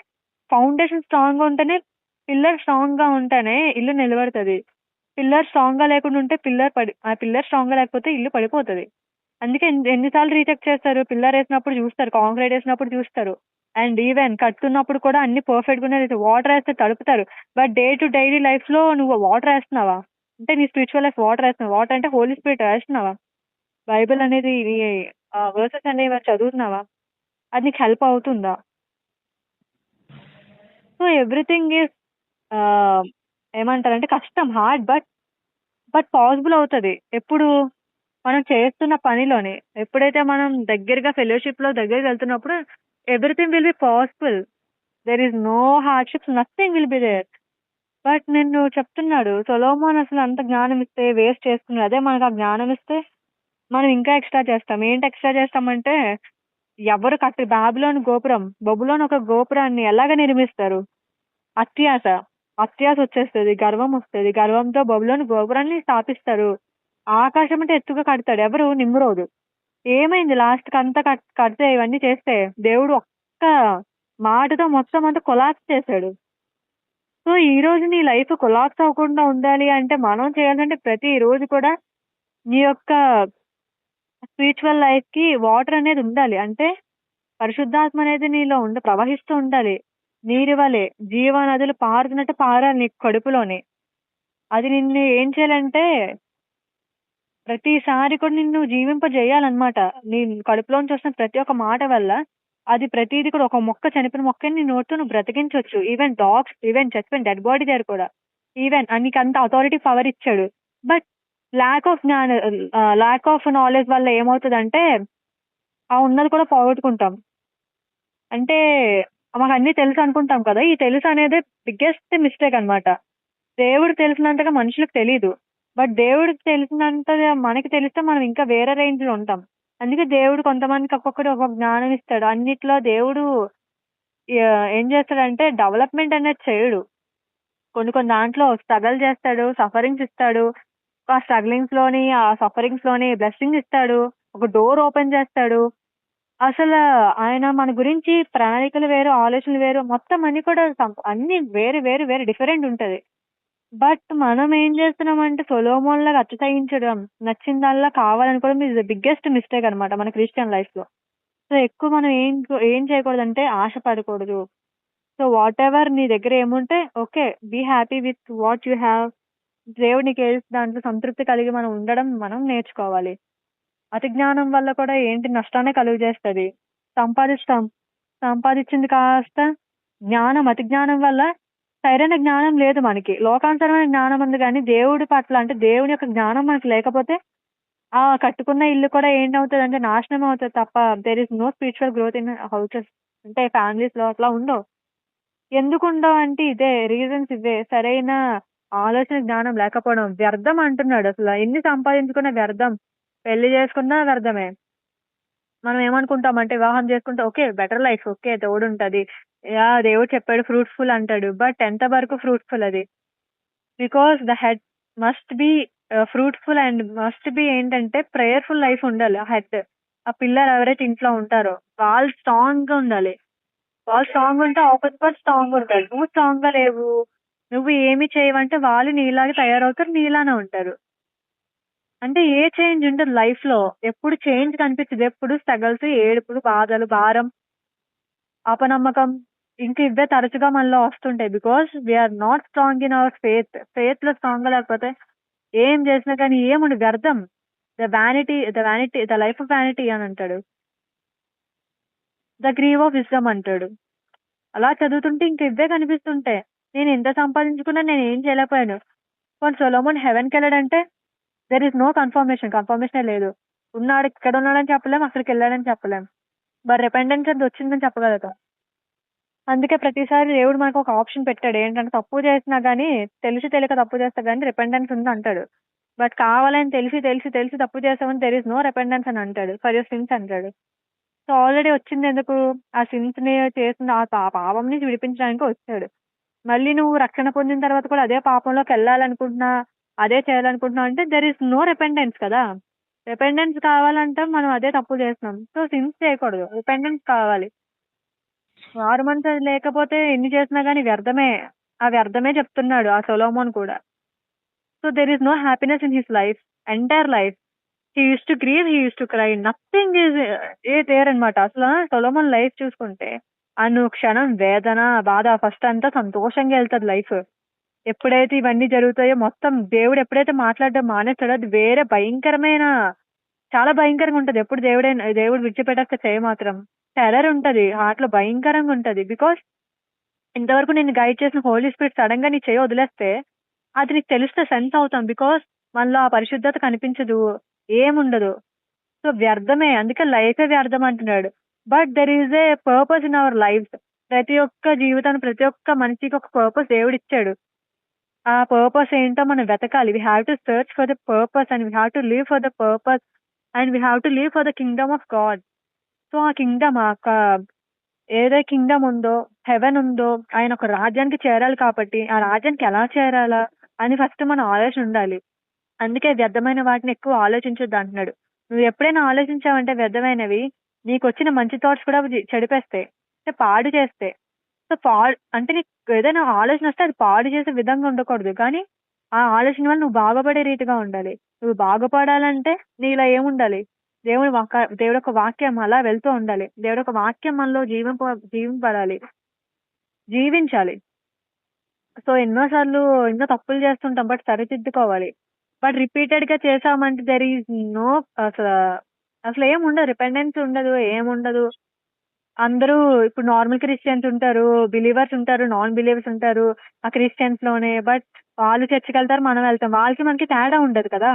ఫౌండేషన్ స్ట్రాంగ్‌గా ఉంటేనే పిల్లర్ స్ట్రాంగ్‌గా ఉంటేనే ఇల్లు నిలబడతది. పిల్లర్ స్ట్రాంగ్‌గా లేకుండా ఉంటే పిల్లర్ స్ట్రాంగ్‌గా లేకపోతే ఇల్లు పడిపోతది. అందుకే ఎన్ని సార్లు రీచెక్ చేస్తారు. పిల్లర్ ఏసినప్పుడు చూస్తారు. కాంక్రీట్ ఏసినప్పుడు చూస్తారు. అండ్ ఈవెన్ కడుతున్నప్పుడు కూడా అన్ని పర్ఫెక్ట్‌గానే వాటర్ ఏస్తే తడుపుతారు. బట్ డే టు డైలీ లైఫ్‌లో నువ్వు వాటర్ ఏస్తున్నావా? అంటే నీ స్పిరిచువల్ లైఫ్ వాటర్ ఏస్తున్నావా? వాటర్ అంటే హోలీ స్పిరిట్ ఏస్తున్నావా? బైబిల్ అనేది వర్సెస్ అనేవి చదువుతున్నావా? అది నీకు హెల్ప్ అవుతుందా? సో, ఎవ్రీథింగ్ ఈస్ ఆహ్, ఏమంటారంటే కష్టం హార్డ్ బట్ పాసిబుల్ అవుతది. ఎప్పుడు? మనం చేస్తున్న పనిలోనే. ఎప్పుడైతే మనం దగ్గరగా ఫెలోషిప్‌లో దగ్గరికి వెళ్తున్నప్పుడు everything will be possible. There is no hardships nothing will be there. But నిన్ను చెప్తున్నాడు సొలొమోన్ అసలు అంత జ్ఞానం ఇస్తే వేస్ట్ చేసుకున్నాడు. అదే మనకు ఆ జ్ఞానం ఇస్తే మనం ఇంకా ఎక్స్‌ట్రా చేస్తాం. ఏంటి ఎక్స్‌ట్రా చేస్తామంటే ఎవరు బబులోను ఒక గోపురాన్ని ఎలాగ నిర్మిస్తారు? అత్యాస. అత్యాస వచ్చేస్తది. గర్వం వస్తది. గర్వంతో బబులోను గోపురాన్ని స్థాపిస్తారు. ఆకాశం అంటే ఎత్తుగా కడతాడు. ఎవరు? నిమ్రోదు. ఏమైంది లాస్ట్‌కి అంతా కడితే ఇవన్నీ చేస్తే దేవుడు ఒక్క మాటతో మొత్తం అంతా కొలాప్స్ చేసాడు. సో, ఈ రోజు నీ లైఫ్ కొలాప్స్ అవ్వకుండా ఉండాలి అంటే మనం చేయాలంటే ప్రతి రోజు కూడా నీ యొక్క స్పిరిచువల్ లైఫ్‌కి వాటర్ అనేది ఉండాలి. అంటే పరిశుద్ధాత్మ అనేది నీలో ప్రవహిస్తూ ఉండాలి. నీరు వలె జీవనదులు పారుతున్నట్టు పారాలి నీ కడుపులోని. అది నిన్ను ఏం చేయాలంటే ప్రతిసారి కూడా నిన్ను జీవింపజేయాలన్నమాట. నీ కడుపులోంచి వస్తున్న ప్రతి ఒక్క మాట వల్ల అది ప్రతీది కూడా ఒక మొక్క చనిపోయిన మొక్కని నీ నోటితో నువ్వు బ్రతికించొచ్చు. ఈవెన్ డాగ్స్ చచ్చిపోయిన డెడ్ బాడీ దగ్గర కూడా. నీకంత అథారిటీ పవర్ ఇచ్చాడు. బట్ ల్యాక్ ఆఫ్ నాలెడ్జ్ వల్ల ఏమవుతదంటే ఆ ఉన్నది కూడా పోగొట్టుకుంటాం. అంటే మాకన్నీ తెలుసనుకుంటాం కదా! ఈ తెలుసనేదే బిగ్గెస్ట్ మిస్టేక్ అన్నమాట. దేవుడికి తెలిసినంతగా మనుషులకు తెలీదు. బట్ దేవుడికి తెలిసినంతగా మనకి తెలిస్తే మనం ఇంకా వేరే రేంజ్‌లో ఉంటాం. అందుకే దేవుడు కొంతమందికి ఒక్కొక్కడు ఒక్కొక్క జ్ఞానం ఇస్తాడు. అన్నిట్లో దేవుడు ఏం చేస్తాడంటే డెవలప్‌మెంట్ అనేది చేయడు. కొన్ని కొన్ని దాంట్లో స్ట్రగల్ చేస్తాడు. సఫరింగ్స్ ఇస్తాడు. ఆ సఫరింగ్స్‌లోని బ్లెస్సింగ్ ఇస్తాడు. ఒక డోర్ ఓపెన్ చేస్తాడు. అసల ఆయన మన గురించి ప్రణాళికలు వేరు, ఆలోచనలు వేరు. మొత్తం అన్నీ కూడా అన్నీ వేరు, వేరు, వేరు డిఫరెంట్ ఉంటది. బట్ మనం ఏం చేస్తున్నామంటే సొలొమోన్‌లాగా అతిశయించడం, నచ్చిందల్లా కావాలనుకోవడం ఈస్ ద బిగ్గెస్ట్ మిస్టేక్ అన్నమాట మన క్రిస్టియన్ లైఫ్‌లో. సో, ఎక్కువ మనం ఏం చేయకూడదంటే ఆశ పడకూడదు. సో, వాటెవర్ నీ దగ్గర ఏముంటే okay. Be happy with what you have. దేవుడు నీకేదిస్తే దాంట్లో సంతృప్తి కలిగి మనం ఉండడం మనం నేర్చుకోవాలి. అతి జ్ఞానం వల్ల కూడా ఏంటి నష్టాన్నే కలుగజేస్తది. సంపాదిస్తాం. సంపాదిచ్చింది కాస్త అతి జ్ఞానం వల్ల సరైన జ్ఞానం లేదు మనకి. లోకానుసరమైన జ్ఞానం ఉంది గానీ, దేవుడి పట్ల అంటే దేవుని యొక్క జ్ఞానం మనకు లేకపోతే కట్టుకున్న ఇల్లు కూడా ఏంటవుతదంటే నాశనం అవుతది తప్ప there is no spiritual growth in houses. అంటే ఫ్యామిలీస్‌లో అట్లా ఉండవు. ఎందుకుండవంటే రీజన్స్ ఇవే. సరైన ఆలోచన జ్ఞానం లేకపోవడం. వ్యర్థం అంటున్నాడసల. ఎన్ని సంపాదించుకున్నా వ్యర్థం. పెళ్లి చేసుకున్నా వ్యర్థమే. మనం ఏమనుకుంటామంటే వివాహం చేసుకుంటే ఓకే. Better life. ఓకే. తోడుంటది. దేవుడు చెప్పాడు ఫ్రూట్‌ఫుల్ అంటాడు. బట్ ఎంత వరకు ఫ్రూట్‌ఫుల్ అది? Because the head must be fruitful and must be ఏంటంటే ప్రేయర్‌ఫుల్ లైఫ్ ఉండాలి. ఆ హెడ్. ఆ పిల్లర్ ఎవరైతే ఇంట్లో ఉంటారో వాళ్ళు స్ట్రాంగ్‌గా ఉండాలి. వాళ్ళు స్ట్రాంగ్ ఉంటే ఆపోజిట్ పర్సన్ స్ట్రాంగ్ ఉంటాడు. నువ్వు స్ట్రాంగ్‌గా లేవు. నువ్వు ఏమి చేయవంటే వాళ్ళు నీలాగే తయారవుతారు. నీలానే ఉంటారు. అంటే ఏ చేంజ్ ఉండదు లైఫ్‌లో. ఎప్పుడు చేంజ్ కనిపించదు. ఎప్పుడు స్ట్రగల్స్, ఏడుపులు, బాధలు, భారం, అపనమ్మకం ఇంక ఇవే తరచుగా మనలో వస్తుంటాయి. Because we are not strong in our ఫెయిత్‌లో స్ట్రాంగ్‌గా లేకపోతే ఏం చేసినా కానీ ఏముండదు వ్యర్థం. ద లైఫ్ ఆఫ్ వ్యానిటీ అని అంటాడు. ద గ్రీవ్ ఆఫ్ విజ్డమ్ అంటాడు. అలా చదువుతుంటే ఇంక ఇవే కనిపిస్తుంటాయి. నేను ఎంత సంపాదించుకున్నా నేనేం చేయలేకపోయాను. పోనీ సొలొమోన్ హెవెన్‌కెళ్ళాడంటే దేర్ ఈస్ నో కన్ఫర్మేషనే లేదు. ఉన్నాడు, ఇక్కడున్నాడని చెప్పలేం, అక్కడికెళ్ళాడని చెప్పలేం. మరి రిపెండెన్స్ అనేది వచ్చిందని చెప్పగలుగుతాం. అందుకే ప్రతిసారి దేవుడు మనకొక ఆప్షన్ పెట్టాడు. ఏంటంటే తప్పు చేసినా గానీ, తెలిసి తెలియక తప్పు చేస్తే గానీ రిపెండెన్స్ ఉందంటాడు. బట్ కావాలని తెలిసి తప్పు చేసావని దేర్ ఈస్ నో రిపెండెన్స్ అని అంటాడు. ఫర్ యూర్ సిన్స్ అంటాడు. సో, ఆల్రెడీ వచ్చిందెందుకు? ఆ సిన్స్‌ని చేసిన ఆ పాపం నుంచి విడిపించడానికే వచ్చాడు. మళ్ళీ నువ్వు రక్షణ పొందిన తర్వాత కూడా అదే పాపంలోకెళ్ళాలనుకుంటున్నా, అదే చేయాలనుకుంటున్నావు అంటే దేర్ ఈస్ నో రిపెండెన్స్ కదా! రిపెండెన్స్ కావాలంటే మనం అదే తప్పు చేస్తున్నాం. సో, సిన్స్ చేయకూడదు. రిపెండెన్స్ కావాలి. మారుమనసు లేకపోతే ఎన్ని చేసినా గాని వ్యర్థమే. ఆ వ్యర్థమే చెప్తున్నాడు ఆ సొలొమోన్ కూడా. So, there is no happiness in his life. Entire life. He used to grieve, he used to cry. Nothing is there అన్నమాట. అసల సొలొమోన్ లైఫ్ చూసుకుంటే అనుక్షణం వేదన, బాధ. ఫస్ట్ అంతా సంతోషంగా ఎళ్తది లైఫ్. ఎప్పుడైతే ఇవన్నీ జరుగుతాయో మొత్తం దేవుడు ఎప్పుడైతే మాట్లాడడం మానేస్తాడో అది వేరే భయంకరమైన, చాలా భయంకరంగా ఉంటది. ఎప్పుడు దేవుడు విడిచిపెట్టేస్తే చెయ్యి మాత్రం. టెర్రర్ ఉంటది. హార్ట్‌లో భయంకరంగా ఉంటది. బికాజ్ ఇంతవరకు నిన్ను గైడ్ చేసిన హోలీ స్పిరిట్ సడెన్‌గా నీ చెయ్యి వదిలేస్తే, అది నీకు తెలిస్తే సెన్స్ అవుతాం. బికాజ్ మనలో ఆ పరిశుద్ధత కనిపించదు. ఏముండదు. సో, వ్యర్థమే. అందుకే లైఫే వ్యర్థం అంటున్నాడు. But there is a purpose in our lives. ప్రతి ఒక్క జీవితాన్ని, ప్రతి ఒక్క మనిషికి ఒక పర్పస్ దేవుడిచ్చాడు. ఆ పర్పస్ ఏంటో మనం వెతకాలి. We have to search for the purpose and we have to live for the purpose and we have to live for the kingdom of God. So, ఆ కింగ్డమ్ ఏదో కింగ్డమ్ ఉందో, హెవెన్ ఉందో, ఆయన ఒక రాజ్యానికి చేరాలి కాబట్టి, ఆ రాజ్యానికి ఎలా చేరాలా అని ఫస్ట్ మన ఆలోచన ఉండాలి. అందుకే వ్యర్థమైన వాటిని ఎక్కువ ఆలోచించొద్దు అంటున్నాడు. నువ్వు ఎప్పుడైనా ఆలోచించావంటే వ్యర్థమైనవి, నీకొచ్చిన మంచి థాట్స్ కూడా అవి చెడిపేస్తాయి. అంటే పాడు చేస్తాయి. సో, అంటే నీకు ఏదైనా ఆలోచన వస్తే అది పాడు చేసే విధంగా ఉండకూడదు. కానీ, ఆ ఆలోచన వల్ల నువ్వు బాగుపడే రీతిగా ఉండాలి. నువ్వు బాగుపడాలంటే నీలో ఏముండాలి? దేవుడొక వాక్యం అలా వెళ్తూ ఉండాలి. దేవుడొక వాక్యం మనలో జీవింపడాలి. జీవించాలి. సో, ఎన్నో సార్లు ఎన్నో తప్పులు చేస్తుంటాం. బట్ సరిదిద్దుకోవాలి. బట్ రిపీటెడ్‌గా చేసామంటే దేర్ ఈస్ నో అసల అసలేముండదు. రిపెండెన్స్ ఉండదు. ఏముండదు. అందరూ ఇప్పుడు నార్మల్ క్రిస్టియన్స్ ఉంటారు. బిలీవర్స్ ఉంటారు. నాన్ బిలీవర్స్ ఉంటారు. ఆ క్రిస్టియన్స్‌లోనే. బట్ వాళ్ళు చర్చికెళ్తారు. మనం వెళ్తాం. వాళ్ళకి మనకి తేడా ఉండదు కదా!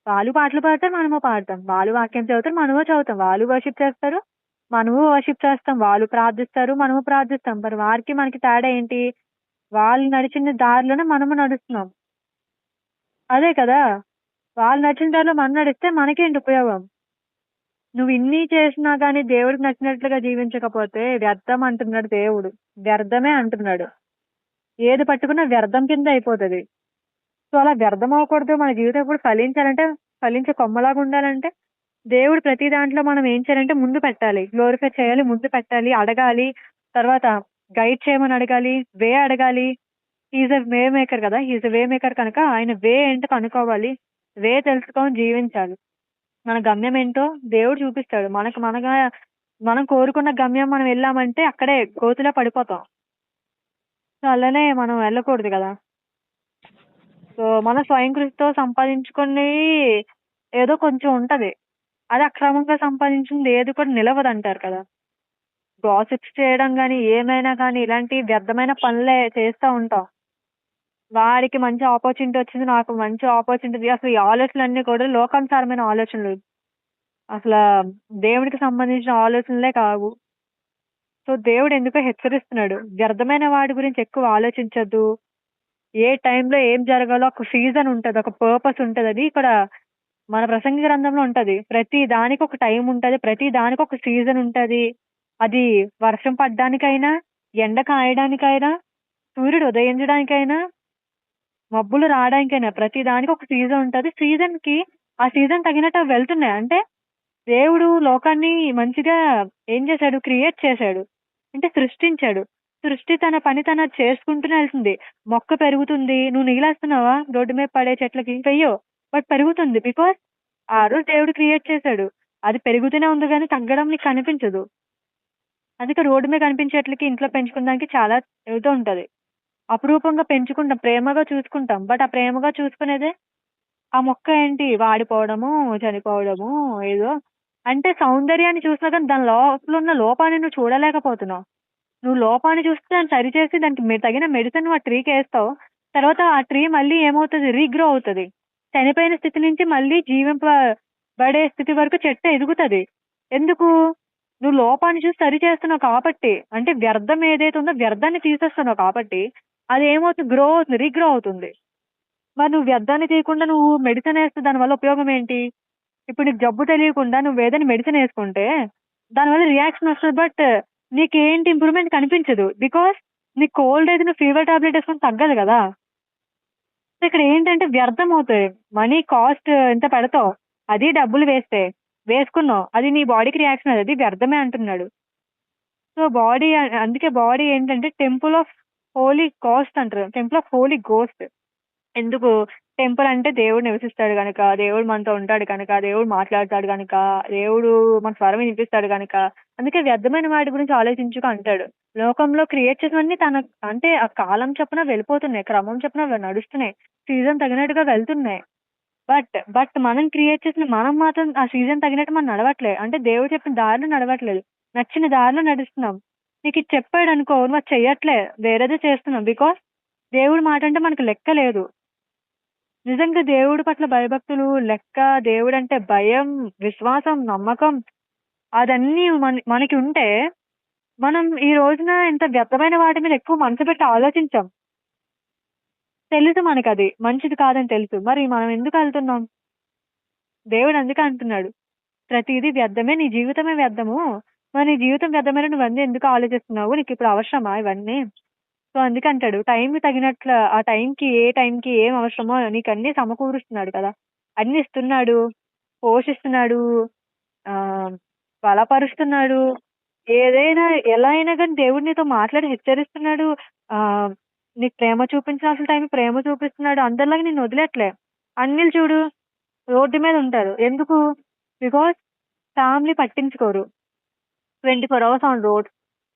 వాళ్ళు పాటలు పాడతారు. మనము పాడతాం. వాళ్ళు వాక్యం చదువుతారు. మనము చదువుతాం. వాళ్ళు వర్షిప్ చేస్తారు. మనము వర్షిప్ చేస్తాం. వాళ్ళు ప్రార్థిస్తారు. మనము ప్రార్థిస్తాం. మరి వారికి మనకి తేడా ఏంటి? వాళ్ళు నడిచిన దారిలోనే మనము నడుస్తున్నాం. అదే కదా! వాళ్ళు నడిచిన దారిలో మనం నడిస్తే మనకేంటి ఉపయోగం? నువ్వు ఇన్ని చేసినా గాని దేవుడికి నచ్చినట్లుగా జీవించకపోతే వ్యర్థం అంటున్నాడు దేవుడు. వ్యర్థమే అంటున్నాడు. ఏది పట్టుకున్నా వ్యర్థం కింద అయిపోతది. సో, అలా వ్యర్థం అవ్వకూడదు. మన జీవితం ఎప్పుడు ఫలించాలంటే, ఫలించే కొమ్మలాగా ఉండాలంటే, దేవుడు ప్రతి దాంట్లో మనం ఏం చేయాలంటే ముందు పెట్టాలి. గ్లోరిఫై చేయాలి, ముందు పెట్టాలి, అడగాలి. తర్వాత గైడ్ చేయమని అడగాలి, వే అడగాలి. He is a way maker కదా! He is a way maker కనుక ఆయన వే ఏంటో కనుక్కోవాలి. వే తెలుసుకొని జీవించాలి. మన గమ్యం ఏంటో దేవుడు చూపిస్తాడు. మనం కోరుకున్న గమ్యం మనం వెళ్ళామంటే అక్కడే గోతిలో పడిపోతాం. సో, అలానే మనం వెళ్ళకూడదు గదా! సో, మనం స్వయం కృషితో సంపాదించుకున్నయి ఏదో కొంచెం ఉంటది. అది అక్రమంగా సంపాదించింది ఏది కూడా నిలవదంటారు కదా! గాసిప్స్ చేయడం గాని, ఏమైనా కానీ ఇలాంటి వ్యర్థమైన పనులే చేస్తా ఉంటాం. వాడికి మంచి ఆపర్చునిటీ వచ్చింది. నాకు మంచి ఆపర్చునిటీ అసలు ఈ ఆలోచనలన్నీ కూడా లోకానుసారమైన ఆలోచనలు. అసలా దేవుడికి సంబంధించిన ఆలోచనలే కావు. సో, దేవుడెందుకో హెచ్చరిస్తున్నాడు. వ్యర్థమైన వాటి గురించి ఎక్కువ ఆలోచించొద్దు. ఏ టైంలో ఏం జరగాలో ఒక సీజన్ ఉంటది. ఒక పర్పస్ ఉంటదని ఇక్కడ మన ప్రసంగి గ్రంథంలో ఉంటది. ప్రతి దానికి ఒక టైం ఉంటది. ప్రతి దానికి ఒక సీజన్ ఉంటది. అది వర్షం పడ్డానికైనా, ఎండ కాయడానికైనా, సూర్యుడు ఉదయించడానికైనా, మబ్బులు రావడానికైనా ప్రతి దానికి ఒక సీజన్ ఉంటది. ఆ సీజన్ తగినట్టు అవి వెళ్తున్నాయి. అంటే దేవుడు లోకాన్ని మంచిగా ఏం చేశాడు? క్రియేట్ చేశాడు. అంటే సృష్టించాడు. సృష్టి తన పని తనది చేసుకుంటూనే ఎళ్తుంది. మొక్క పెరుగుతుంది. నువ్వు నీళ్ళేస్తున్నావా రోడ్డు మీద పడే చెట్లకి? వెయ్యవు. బట్ పెరుగుతుంది. బికాజ్ ఆ రోజు దేవుడు క్రియేట్ చేశాడు. అది పెరుగుతూనే ఉంది గానీ తగ్గడం నీకు కనిపించదు. అందుకే రోడ్డు మీద కనిపించే చెట్లకి ఇంట్లో పెంచుకోవడానికి చాలా ఇది ఉంటది. అపురూపంగా పెంచుకుంటాం. ప్రేమగా చూసుకుంటాం. బట్ ఆ ప్రేమగా చూసుకునేదే ఆ మొక్క ఏంటి వాడిపోవడము, చనిపోవడము ఏదో అంటే సౌందర్యాన్ని చూసినా గాని దాని లోపల ఉన్న లోపాన్ని నువ్వు చూడలేకపోతున్నావు. నువ్వు లోపాన్ని చూస్తే దాన్ని సరిచేసి దానికి తగిన మెడిసిన్ నువ్వు ఆ ట్రీకేస్తావు. తర్వాత ఆ ట్రీ మళ్ళీ ఏమవుతది? రీగ్రో అవుతది. చనిపోయిన స్థితి నుంచి మళ్ళీ బడే స్థితి వరకు చెట్టు ఎదుగుతది. ఎందుకు? నువ్వు లోపాన్ని చూసి సరిచేస్తున్నావు కాబట్టి. అంటే వ్యర్థం ఏదైతే ఉందో వ్యర్థాన్ని తీసేస్తున్నావు కాబట్టి అదేమవుతుంది? గ్రో అవుతుంది. రీగ్రో అవుతుంది. మరి నువ్వు వ్యర్థాన్ని తీయకుండా నువ్వు మెడిసిన్ ఏస్తే దానివల్ల ఉపయోగం ఏంటి? ఇప్పుడు నీకు జబ్బు తెలియకుండా నువ్వేదైనా మెడిసిన్ ఏసుకుంటే దానివల్ల రియాక్షన్ వస్తది. బట్ నీకేంటి ఇంప్రూవ్‌మెంట్ కనిపించదు. బికాజ్ నీకు కోల్డ్ అయితే నువ్వు ఫీవర్ టాబ్లెట్ ఏసుకుంటే తగ్గదు గదా! సో ఇక్కడ ఏంటంటే వ్యర్థం అవుతాయి. మనీ కాస్ట్ ఎంత పెడతావు? అది డబ్బులు వేస్టే. వేసుకున్నావు. అది నీ బాడీకి రియాక్షన్ అది వ్యర్థమే అంటున్నాడు. సో అందుకే బాడీ ఏంటంటే టెంపుల్ ఆఫ్ హోలీ కాస్ట్ అంటారు. Temple of holy ghost. ఎందుకు? టెంపుల్ అంటే దేవుడు నివసిస్తాడు గనక, దేవుడు మనతో ఉంటాడు కనుక, దేవుడు మాట్లాడతాడు గనక, దేవుడు మన స్వరం వినిపిస్తాడు గనక, అందుకే వ్యర్థమైన వాటి గురించి ఆలోచించుకో అంటాడు. లోకంలో క్రియేట్ చేసినవన్నీ అంటే ఆ కాలం చొప్పున వెళ్ళిపోతున్నాయి. క్రమం చొప్పున అవి నడుస్తున్నాయి. సీజన్ తగినట్టుగా వెళ్తున్నాయి. బట్ మనం క్రియేట్ చేసిన మనం మాత్రం ఆ సీజన్ తగినట్టు మనం నడవట్లే. అంటే దేవుడు చెప్పిన దారిలో నడవట్లేదు. నచ్చిన దారిలో నడుస్తున్నాం. నీకిది చెప్పాడనుకో నువ్వు అది చెయ్యట్లే. వేరేదే చేస్తున్నావు. బికాజ్ దేవుడి మాటంటే మనకు లెక్క లేదు. నిజంగా దేవుడి పట్ల భయభక్తులు, లెక్క, దేవుడంటే భయం, విశ్వాసం, నమ్మకం అదన్నీ మనకి ఉంటే, మనం ఈ రోజున ఇంత వ్యర్థమైన వాటి మీద ఎక్కువ మనసు పెట్టి ఆలోచించం. తెలుసు మనకది. మంచిది కాదని తెలుసు. మరి మనం ఎందుకెళ్తున్నాం? దేవుడు అందుకే అంటున్నాడు. ప్రతీదీ వ్యర్థమే. నీ జీవితమే వ్యర్థము. మరి నీ జీవితం వ్యర్థమైన నువ్వన్నీ ఎందుకు ఆలోచిస్తున్నావు? నీకిప్పుడు అవసరమా ఇవన్నీ? సో, అందుకే అంటాడు టైంకి తగినట్లు ఆ టైంకి ఏ టైంకి ఏం అవసరమో నీకన్నీ సమకూరుస్తున్నాడు కదా! అన్నీ ఇస్తున్నాడు, పోషిస్తున్నాడు, ఆహ్, బలపరుస్తున్నాడు. ఏదైనా ఎలా అయినా గాని దేవుడు నీతో మాట్లాడి హెచ్చరిస్తున్నాడు. ఆహ్, నీకు ప్రేమ చూపించాల్సిన టైంకి ప్రేమ చూపిస్తున్నాడు. అందరిలాగా నిన్ను వదిలేయట్లే. అన్నిలు చూడు రోడ్డు మీద ఉంటారు. ఎందుకు? బికాజ్ ఫ్యామిలీ పట్టించుకోరు. 24 అవర్స్ ఆన్ రోడ్.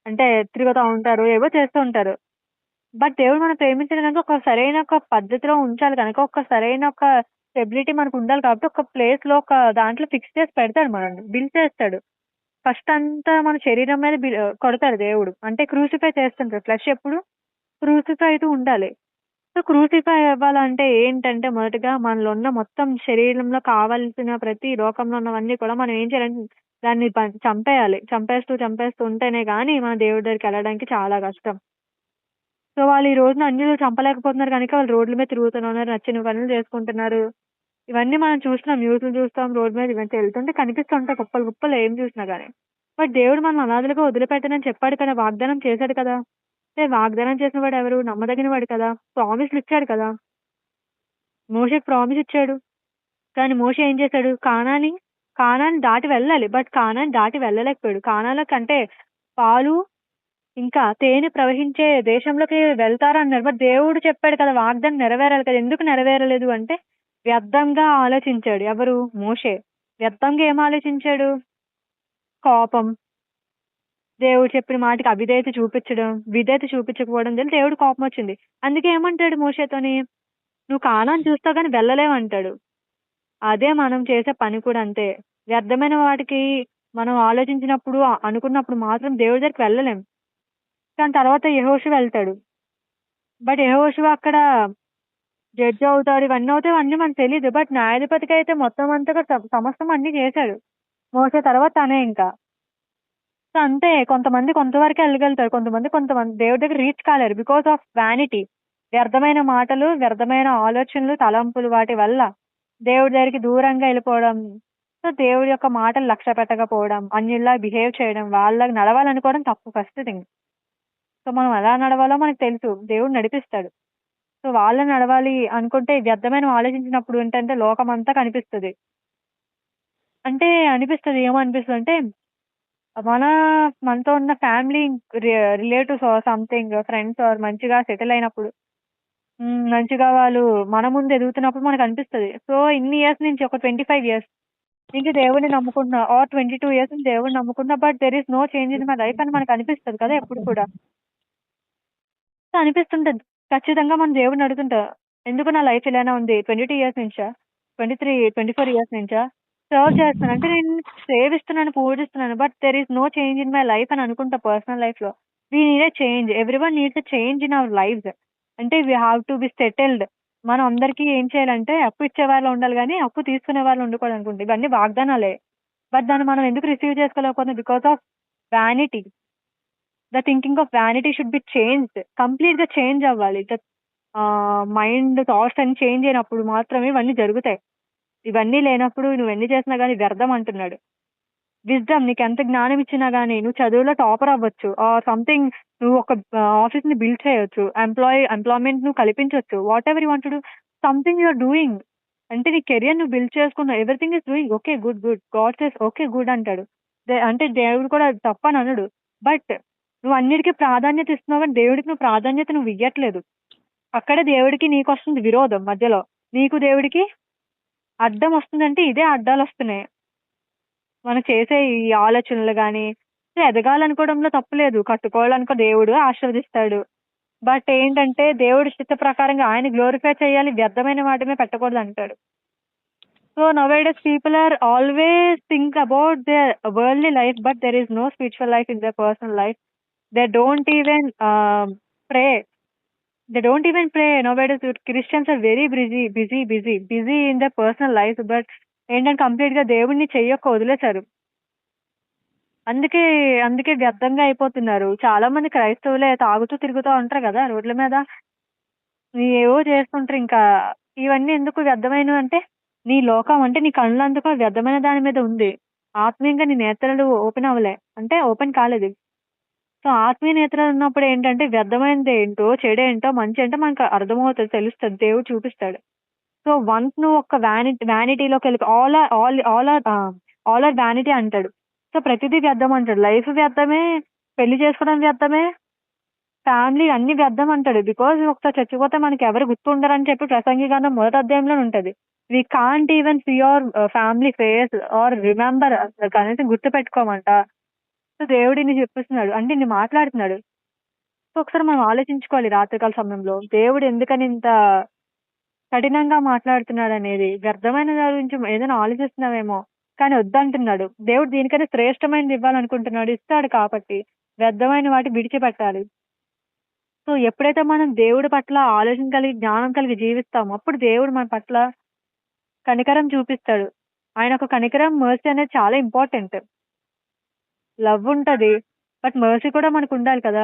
అంటే తిరుగుతా ఉంటారు. ఏవో చేస్తూ ఉంటారు. బట్ దేవుడు మనం ప్రేమించిన గనుక ఒక సరైన ఒక పద్ధతిలో ఉంచాలి గనక, ఒక సరైన ఒక స్టెబిలిటీ మనకుండాలి కాబట్టి, ఒక ప్లేస్‌లో ఒక దాంట్లో ఫిక్స్ చేసి పెడతాడు మనల్ని. బిల్డ్ చేస్తాడు. ఫస్ట్ అంతా మన శరీరం మీద కొడతాడు దేవుడు. అంటే క్రూసిఫై చేస్తుంటాడు. ఫ్లెష్ ఎప్పుడు క్రూసిఫై అయితూ ఉండాలి. సో, క్రూసిఫై అవ్వాలంటే ఏంటంటే మొదటగా మనలో ఉన్న మొత్తం శరీరంలో కావాల్సిన ప్రతి లోకంలో ఉన్నవన్నీ కూడా మనం ఏం చేయాలంటే దాన్ని చంపేయాలి. చంపేస్తూ ఉంటేనే గాని మన దేవుడి దగ్గరికెళ్ళడానికి చాలా కష్టం. సో, వాళ్ళు ఈ రోజున అన్యులు చంపలేకపోతున్నారు గనుక వాళ్ళు రోడ్ల మీద తిరుగుతున్నారు. నచ్చిన పనులు చేసుకుంటున్నారు. ఇవన్నీ మనం చూస్తున్నాం. న్యూస్‌లు చూస్తాం. రోడ్ మీద ఇవన్నీ వెళ్తుంటే కనిపిస్తుంటాయి కుప్పలు కుప్పలు ఏం చూసినా గాని. బట్ దేవుడు మనల్ని అనాథలుగా వదిలిపెట్టనని చెప్పాడు కదా! వాగ్దానం చేశాడు కదా! వాగ్దానం చేసిన వాడు ఎవరు? నమ్మదగిన వాడు కదా! ప్రామిస్‌లు ఇచ్చాడు కదా! మోషేకి ప్రామిస్ ఇచ్చాడు. కానీ మోషే ఏం చేశాడు? కానాన్ని దాటి వెళ్ళాలి. బట్ కానాన్ని దాటి వెళ్ళలేకపోయాడు. కానాన్‌లోకంటే పాలు ఇంకా తేనె ప్రవహించే దేశంలోకి వెళ్తారన్నారు. బట్ దేవుడు చెప్పాడు కదా! వాగ్దానం నెరవేరాలి కదా! ఎందుకు నెరవేరలేదు అంటే వ్యర్థంగా ఆలోచించాడు. ఎవరు? మోషే. వ్యర్థంగా ఏం ఆలోచించాడు? కోపం. దేవుడు చెప్పిన మాటకి అవిధేయత చూపించడం, విధేయత చూపించకపోవడం వల్ల దేవుడికి కోపమొచ్చింది. అందుకే ఏమంటాడు మోషేతోని? "నువ్వు కానాన్ని చూస్తావు గాని వెళ్ళలేవంటాడు." అదే మనం చేసే పని కూడా అంతే. వ్యర్థమైన వాటికి మనం ఆలోచించినప్పుడు, అనుకున్నప్పుడు మాత్రం దేవుడి దగ్గరికి వెళ్ళలేం. కానీ తర్వాత యెహోషువ వెళ్తాడు. బట్ యెహోషువ అక్కడ జడ్జ్ అవుతాడు. ఇవన్నీ అవుతాయి. ఇవన్నీ మనకు తెలీదు. బట్ న్యాయాధిపతికైతే మొత్తం అంతా కూడా సమస్తం అన్నీ చేశాడు. మోసే తర్వాత తనే ఇంకా. సో, అంతే కొంతమంది కొంతవరకే ఎళ్ళగలుగుతారు. కొంతమంది దేవుడి దగ్గర రీచ్ కాలేరు. Because of vanity. వ్యర్థమైన మాటలు, వ్యర్థమైన ఆలోచనలు, తలంపులు వాటి వల్ల దేవుడి దగ్గరికి దూరంగా ఎళ్ళిపోవడం. సో, దేవుడి యొక్క మాటలు లక్ష్య పెట్టకపోవడం, అన్యుల్లా బిహేవ్ చేయడం, వాళ్ళలాగా నడవాలనుకోవడం తప్పు ఫస్ట్ థింగ్. సో, మనం ఎలా నడవాలో మనకు తెలుసు. దేవుడు నడిపిస్తాడు. సో, వాళ్ళు నడవాలి అనుకుంటే వ్యర్థమైనవి ఆలోచించినప్పుడు ఏంటంటే లోకమంతా కనిపిస్తది. అంటే అనిపిస్తది. ఏమనిపిస్తదంటే మన మనతో ఉన్న ఫ్యామిలీ రి relatives or something friends or మంచిగా సెటిల్ అయినప్పుడు మంచిగా వాళ్ళు మన ముందు ఎదుగుతున్నప్పుడు మనకనిపిస్తది. సో, ఇన్ని ఇయర్స్ నుంచి ఒక 25 ఇయర్స్ నుంచి దేవుడిని నమ్ముకుంటున్నా ఆర్ 22 ఇయర్స్ నుంచి దేవుడిని నమ్ముకున్నా. But there is no change in my life అని మనకనిపిస్తది కదా! ఎప్పుడు కూడా. సో, అనిపిస్తుంటది. ఖచ్చితంగా మనం దేవుడిని అడుగుతుంటా. ఎందుకు నా లైఫ్ ఇలానే ఉంది? 22 ఇయర్స్ నుంచా? 24 ఇయర్స్ నుంచా? సర్వ్ చేస్తున్నాను. అంటే నేను సేవిస్తున్నాను, పూజిస్తున్నాను. But there is no change in my life అని అనుకుంటా పర్సనల్ లైఫ్‌లో. We need a change. Everyone needs a change in our lifes. అంటే we have to be settled. మనం అందరికీ ఏం చేయాలంటే అప్పు ఇచ్చేవాళ్ళు ఉండాలి గానీ, అప్పు తీసుకునే వాళ్ళు ఉండకూడదనుకుంట. ఇవన్నీ వాగ్దానాలే. బట్ దాన్ని మనం ఎందుకు రిసీవ్ చేసుకోలేకపోతున్నాం? Because of vanity. The thinking of vanity should be changed. కంప్లీట్‌గా చేంజ్ అవ్వాలి. మైండ్ థాట్స్ అన్ని చేంజ్ అయినప్పుడు మాత్రమే ఇవన్నీ జరుగుతాయి. ఇవన్నీ లేనప్పుడు నువ్వెన్ని చేసినా గానీ వ్యర్థం అంటున్నాడు. విజ్డమ్ నీకెంత జ్ఞానం ఇచ్చినా గానీ, నువ్వు చదువులో టాపర్ అవ్వచ్చు. ఆర్ సంథింగ్ నువ్వు ఒక ఆఫీస్‌ని బిల్డ్ చేయొచ్చు. ఎంప్లాయ్‌మెంట్ నువ్వు కల్పించొచ్చు. Whatever you want to do, something you are doing. అంటే నీ కెరియర్ నువ్వు బిల్డ్ చేసుకున్నావు. Everything is doing okay. Good, good. God says okay. Good అంటాడు. అంటే దేవుడు కూడా తప్పని అనడు. బట్ నువ్వు అన్నిటికి ప్రాధాన్యత ఇస్తున్నావు గానీ, దేవుడికి నువ్వు ప్రాధాన్యత నువ్వు ఇయ్యట్లేదు. అక్కడే దేవుడికి నీకొస్తుంది విరోధం మధ్యలో. నీకు దేవుడికి అడ్డం వస్తుందంటే ఇదే అడ్డాలొస్తున్నాయి. మనం చేసే ఈ ఆలోచనలు గాని, ఎదగాలనుకోవడంలో తప్పు లేదు. కట్టుకోవాలనుకో దేవుడు ఆశీర్వదిస్తాడు. బట్ ఏంటంటే దేవుడి చిత్త ప్రకారంగా ఆయన గ్లోరిఫై చేయాలి. వ్యర్థమైన వాటి మీద పెట్టకూడదంటాడు. So nowadays people are always think about their worldly life, but there is no spiritual life in their personal life. They don't even pray. They don't even pray. Nowadays, Christians are very busy in their personal lives. But ఏంటంటే complete గా దేవుడిని చెయ్యక వదిలేశారు. అందుకే అందుకే వ్యర్థంగా అయిపోతున్నారు. చాలా మంది క్రైస్తవులే తాగుతూ తిరుగుతూ ఉంటారు కదా రోడ్ల మీద. ఏవో చేస్తుంటారు ఇంకా. ఇవన్నీ ఎందుకు వ్యర్థమైనవి అంటే, నీ లోకం అంటే నీ కళ్ళందుకు వ్యర్థమైన దాని మీద ఉంది. ఆత్మీయంగా నీ నేత్రాలు ఓపెన్ అవ్వలే. అంటే ఓపెన్ కాలేదు. సో ఆత్మీయ నేత్రాలు ఉన్నప్పుడు ఏంటంటే వ్యర్థమైనది ఏంటో, చెడేంటో, మంచి ఏంటో మనకు అర్థమవుతది, తెలుస్తది. దేవుడు చూపిస్తాడు. సో వన్స్ నువ్వు ఒక వ్యానిటీలోకి వెళ్ళి ఆల్ ఆర్ వ్యానిటీ అంటాడు. సో ప్రతిదీ వ్యర్థం అంటాడు. లైఫ్ వ్యర్థమే, పెళ్లి చేసుకోవడం వ్యర్థమే, ఫ్యామిలీ అన్ని వ్యర్థం అంటాడు. బికాజ్ ఒకసారి చచ్చిపోతే మనకి ఎవరు గుర్తుండరని చెప్పి ప్రసంగి గ్రంథం మొదటి అధ్యాయంలో ఉంటది. We can't even see your family face or remember, కనీసం గుర్తు పెట్టుకోమంట. సో దేవుడిని చెప్పిస్తున్నాడు అంటే ఇన్ని మాట్లాడుతున్నాడు. సో ఒకసారి మనం ఆలోచించుకోవాలి రాత్రికాల సమయంలో దేవుడు ఎందుకని ఇంత కఠినంగా మాట్లాడుతున్నాడు అనేది. వ్యర్థమైన దాని గురించి ఏదైనా ఆలోచిస్తున్నావేమో కానీ వద్దంటున్నాడు. దేవుడు దీనికన్నా శ్రేష్టమైనది ఇవ్వాలనుకుంటున్నాడు, ఇస్తాడు. కాబట్టి వ్యర్థమైన వాటి విడిచిపెట్టాలి. సో ఎప్పుడైతే మనం దేవుడి పట్ల ఆలోచన కలిగి, జ్ఞానం కలిగి జీవిస్తామో అప్పుడు దేవుడు మన పట్ల కనికరం చూపిస్తాడు. ఆయన ఒక కనికరం, మర్సీ అనేది చాలా ఇంపార్టెంట్. లవ్ ఉంటది, బట్ మర్సీ కూడా మనకు ఉండాలి కదా.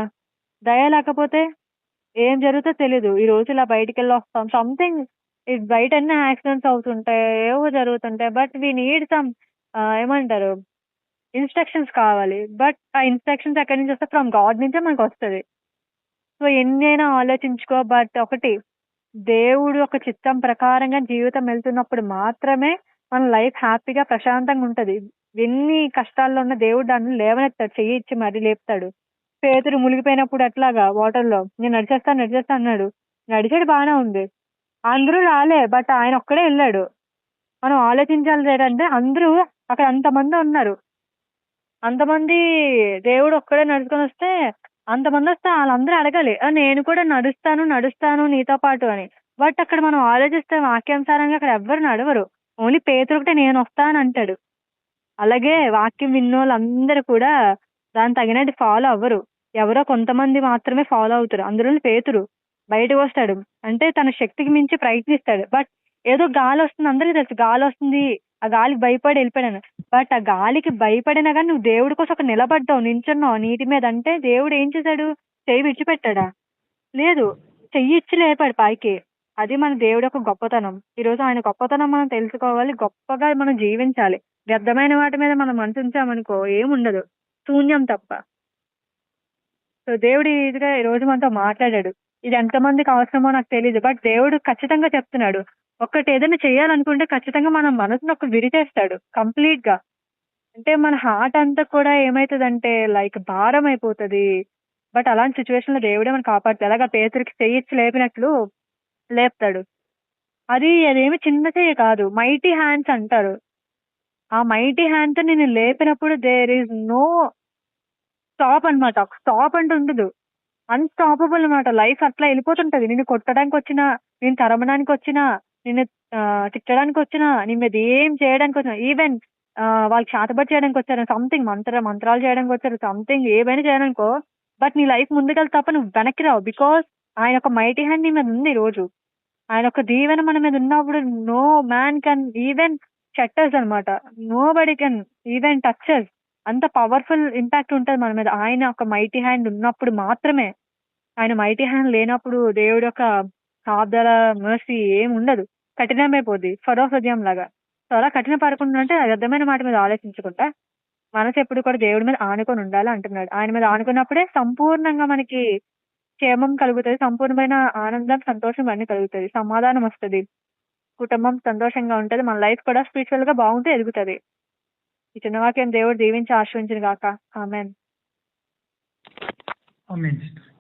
దయ లేకపోతే ఏం జరుగుతుందో తెలీదు. ఈ రోజు ఇలా బయటికెళ్ళి వస్తాం, సంథింగ్ బయట అన్ని యాక్సిడెంట్స్ అవుతుంటాయి, ఏవో జరుగుతుంటాయి. బట్ వీ నీడ్ సమ్ ఏమంటారు, ఇన్స్ట్రక్షన్స్ కావాలి. బట్ ఆ ఇన్స్ట్రక్షన్స్ ఎక్కడి నుంచి వస్తాయి? ఫ్రమ్ గాడ్ నుంచే మనకు వస్తుంది. సో ఎన్నైనా ఆలోచించుకో. బట్ ఒకటి, దేవుడు ఒక చిత్తం ప్రకారంగా జీవితం వెళ్తున్నప్పుడు మాత్రమే మన లైఫ్ హ్యాపీగా ప్రశాంతంగా ఉంటది. ఎన్ని కష్టాల్లో ఉన్న దేవుడు దాన్ని లేవనెత్తాడు, చెయ్యి ఇచ్చి మరీ లేపుతాడు. పేతురు మునిగిపోయినప్పుడు అట్లాగా వాటర్లో నేను నడిచేస్తా అన్నాడు. నడిచాడు, బాగానే ఉంది. అందరూ రాలే, బట్ ఆయన ఒక్కడే వెళ్ళాడు. మనం ఆలోచించాలి ఏంటంటే అందరూ అక్కడ అంతమంది ఉన్నారు. అంతమంది దేవుడు ఒక్కడే నడుచుకొని వస్తే, అంతమంది వస్తే వాళ్ళందరూ అడగాలి, నేను కూడా నడుస్తాను నీతో పాటు అని. బట్ అక్కడ మనం ఆలోచిస్తే వాక్యానుసారంగా అక్కడ ఎవ్వరు నడవరు. ఓన్లీ పేతురు ఒకటే నేను వస్తాను అంటాడు. అలాగే వాక్యం విన్నోళ్ళందరూ కూడా దాన్ని తగినట్టు ఫాలో అవ్వరు. ఎవరో కొంతమంది మాత్రమే ఫాలో అవుతారు. అందులో పేతురు బయటకు వస్తాడు. అంటే తన శక్తికి మించి ప్రయత్నిస్తాడు. బట్ ఏదో గాలి వస్తుంది, అందరికీ తెలుసు గాలి వస్తుంది, ఆ గాలికి భయపడి వెళ్ళిపోయాను. బట్ ఆ గాలికి భయపడినా కానీ నువ్వు దేవుడి కోసం అక్కడ నిలబడ్డావు, నించున్నావు నీటి మీద. అంటే దేవుడు ఏం చేశాడు? చెయ్యి విడిచిపెట్టాడా? లేదు, చెయ్యి ఇచ్చి లేపాడు పైకి. అది మన దేవుడి యొక్క గొప్పతనం. ఈ రోజు ఆయన గొప్పతనం మనం తెలుసుకోవాలి, గొప్పగా మనం జీవించాలి. వ్యర్థమైన వాటి మీద మనం మనసు ఉంచామనుకో ఏముండదు, శూన్యం తప్ప. సో దేవుడు ఇదిగా ఈ రోజు మనతో మాట్లాడాడు. ఇది ఎంతమందికి అవసరమో నాకు తెలియదు, బట్ దేవుడు ఖచ్చితంగా చెప్తున్నాడు. ఒకటి ఏదైనా చేయాలనుకుంటే ఖచ్చితంగా మన మనసును ఒక విరిచేస్తాడు కంప్లీట్ గా. అంటే మన హార్ట్ అంతా కూడా ఏమైతుందంటే లైక్ భారం అయిపోతుంది. బట్ అలాంటి సిచ్యువేషన్ లో దేవుడే మనం కాపాడుతాడు. అలాగా పేతురికి చెయ్యి లేపినట్లు లేపుతాడు. అదేమి చిన్న చెయ్యి కాదు, మైటీ హ్యాండ్స్ అంటారు. ఆ మైటీ హ్యాండ్ తో నేను లేపినప్పుడు దేర్ ఈజ్ నో స్టాప్ అనమాట. స్టాప్ అంటూ ఉండదు, అన్స్టాపబుల్ అనమాట. లైఫ్ అట్లా వెళ్ళిపోతుంటది. నిన్ను కొట్టడానికి వచ్చినా, నేను తరమడానికి వచ్చినా, నిన్ను తిట్టడానికి వచ్చినా, నీ మీద ఏం చేయడానికి వచ్చినా, ఈవెన్ వాళ్ళకి చేతబడి చేయడానికి వచ్చారు, సంథింగ్ మంత్రాలు చేయడానికి వచ్చారు, సంథింగ్ ఏమైనా చేయాలనుకో, బట్ నీ లైఫ్ ముందుకెళ్తే తప్ప నువ్వు వెనక్కి రావు. బికాస్ ఆయన ఒక మైటీ హ్యాండ్ నీ మీద ఉంది ఈ రోజు. ఆయన ఒక దీవెన మన మీద ఉన్నప్పుడు no man can even shatters అనమాట. Nobody can even touches. అంత పవర్ఫుల్ ఇంపాక్ట్ ఉంటది మన మీద. ఆయన ఒక మైటీ హ్యాండ్ ఉన్నప్పుడు మాత్రమే. ఆయన మైటీ హ్యాండ్ లేనప్పుడు దేవుడి యొక్క కాపుదల, మర్సీ ఏమి ఉండదు. కఠినమైపోద్ది ఫరో హృదయం లాగా. సో అలా కఠిన పడకుండా అంటే వ్యర్థమైన మాట మీద ఆలోచించకుండా మనసు ఎప్పుడు కూడా దేవుడి మీద ఆనుకొని ఉండాలి అంటున్నాడు. ఆయన మీద ఆనుకున్నప్పుడే సంపూర్ణంగా మనకి క్షేమం కలుగుతది. సంపూర్ణమైన ఆనందం, సంతోషం అన్నీ కలుగుతది. సమాధానం వస్తది. కుటుంబం సంతోషంగా ఉంటది. మన లైఫ్ కూడా స్పిరిచువల్ గా బాగుంటే ఎదుగుతది. ఈ చిన్న వాక్యం దేవుడు దీవించి ఆశ్రయించును గాక. ఆమేన్. ఆమేన్.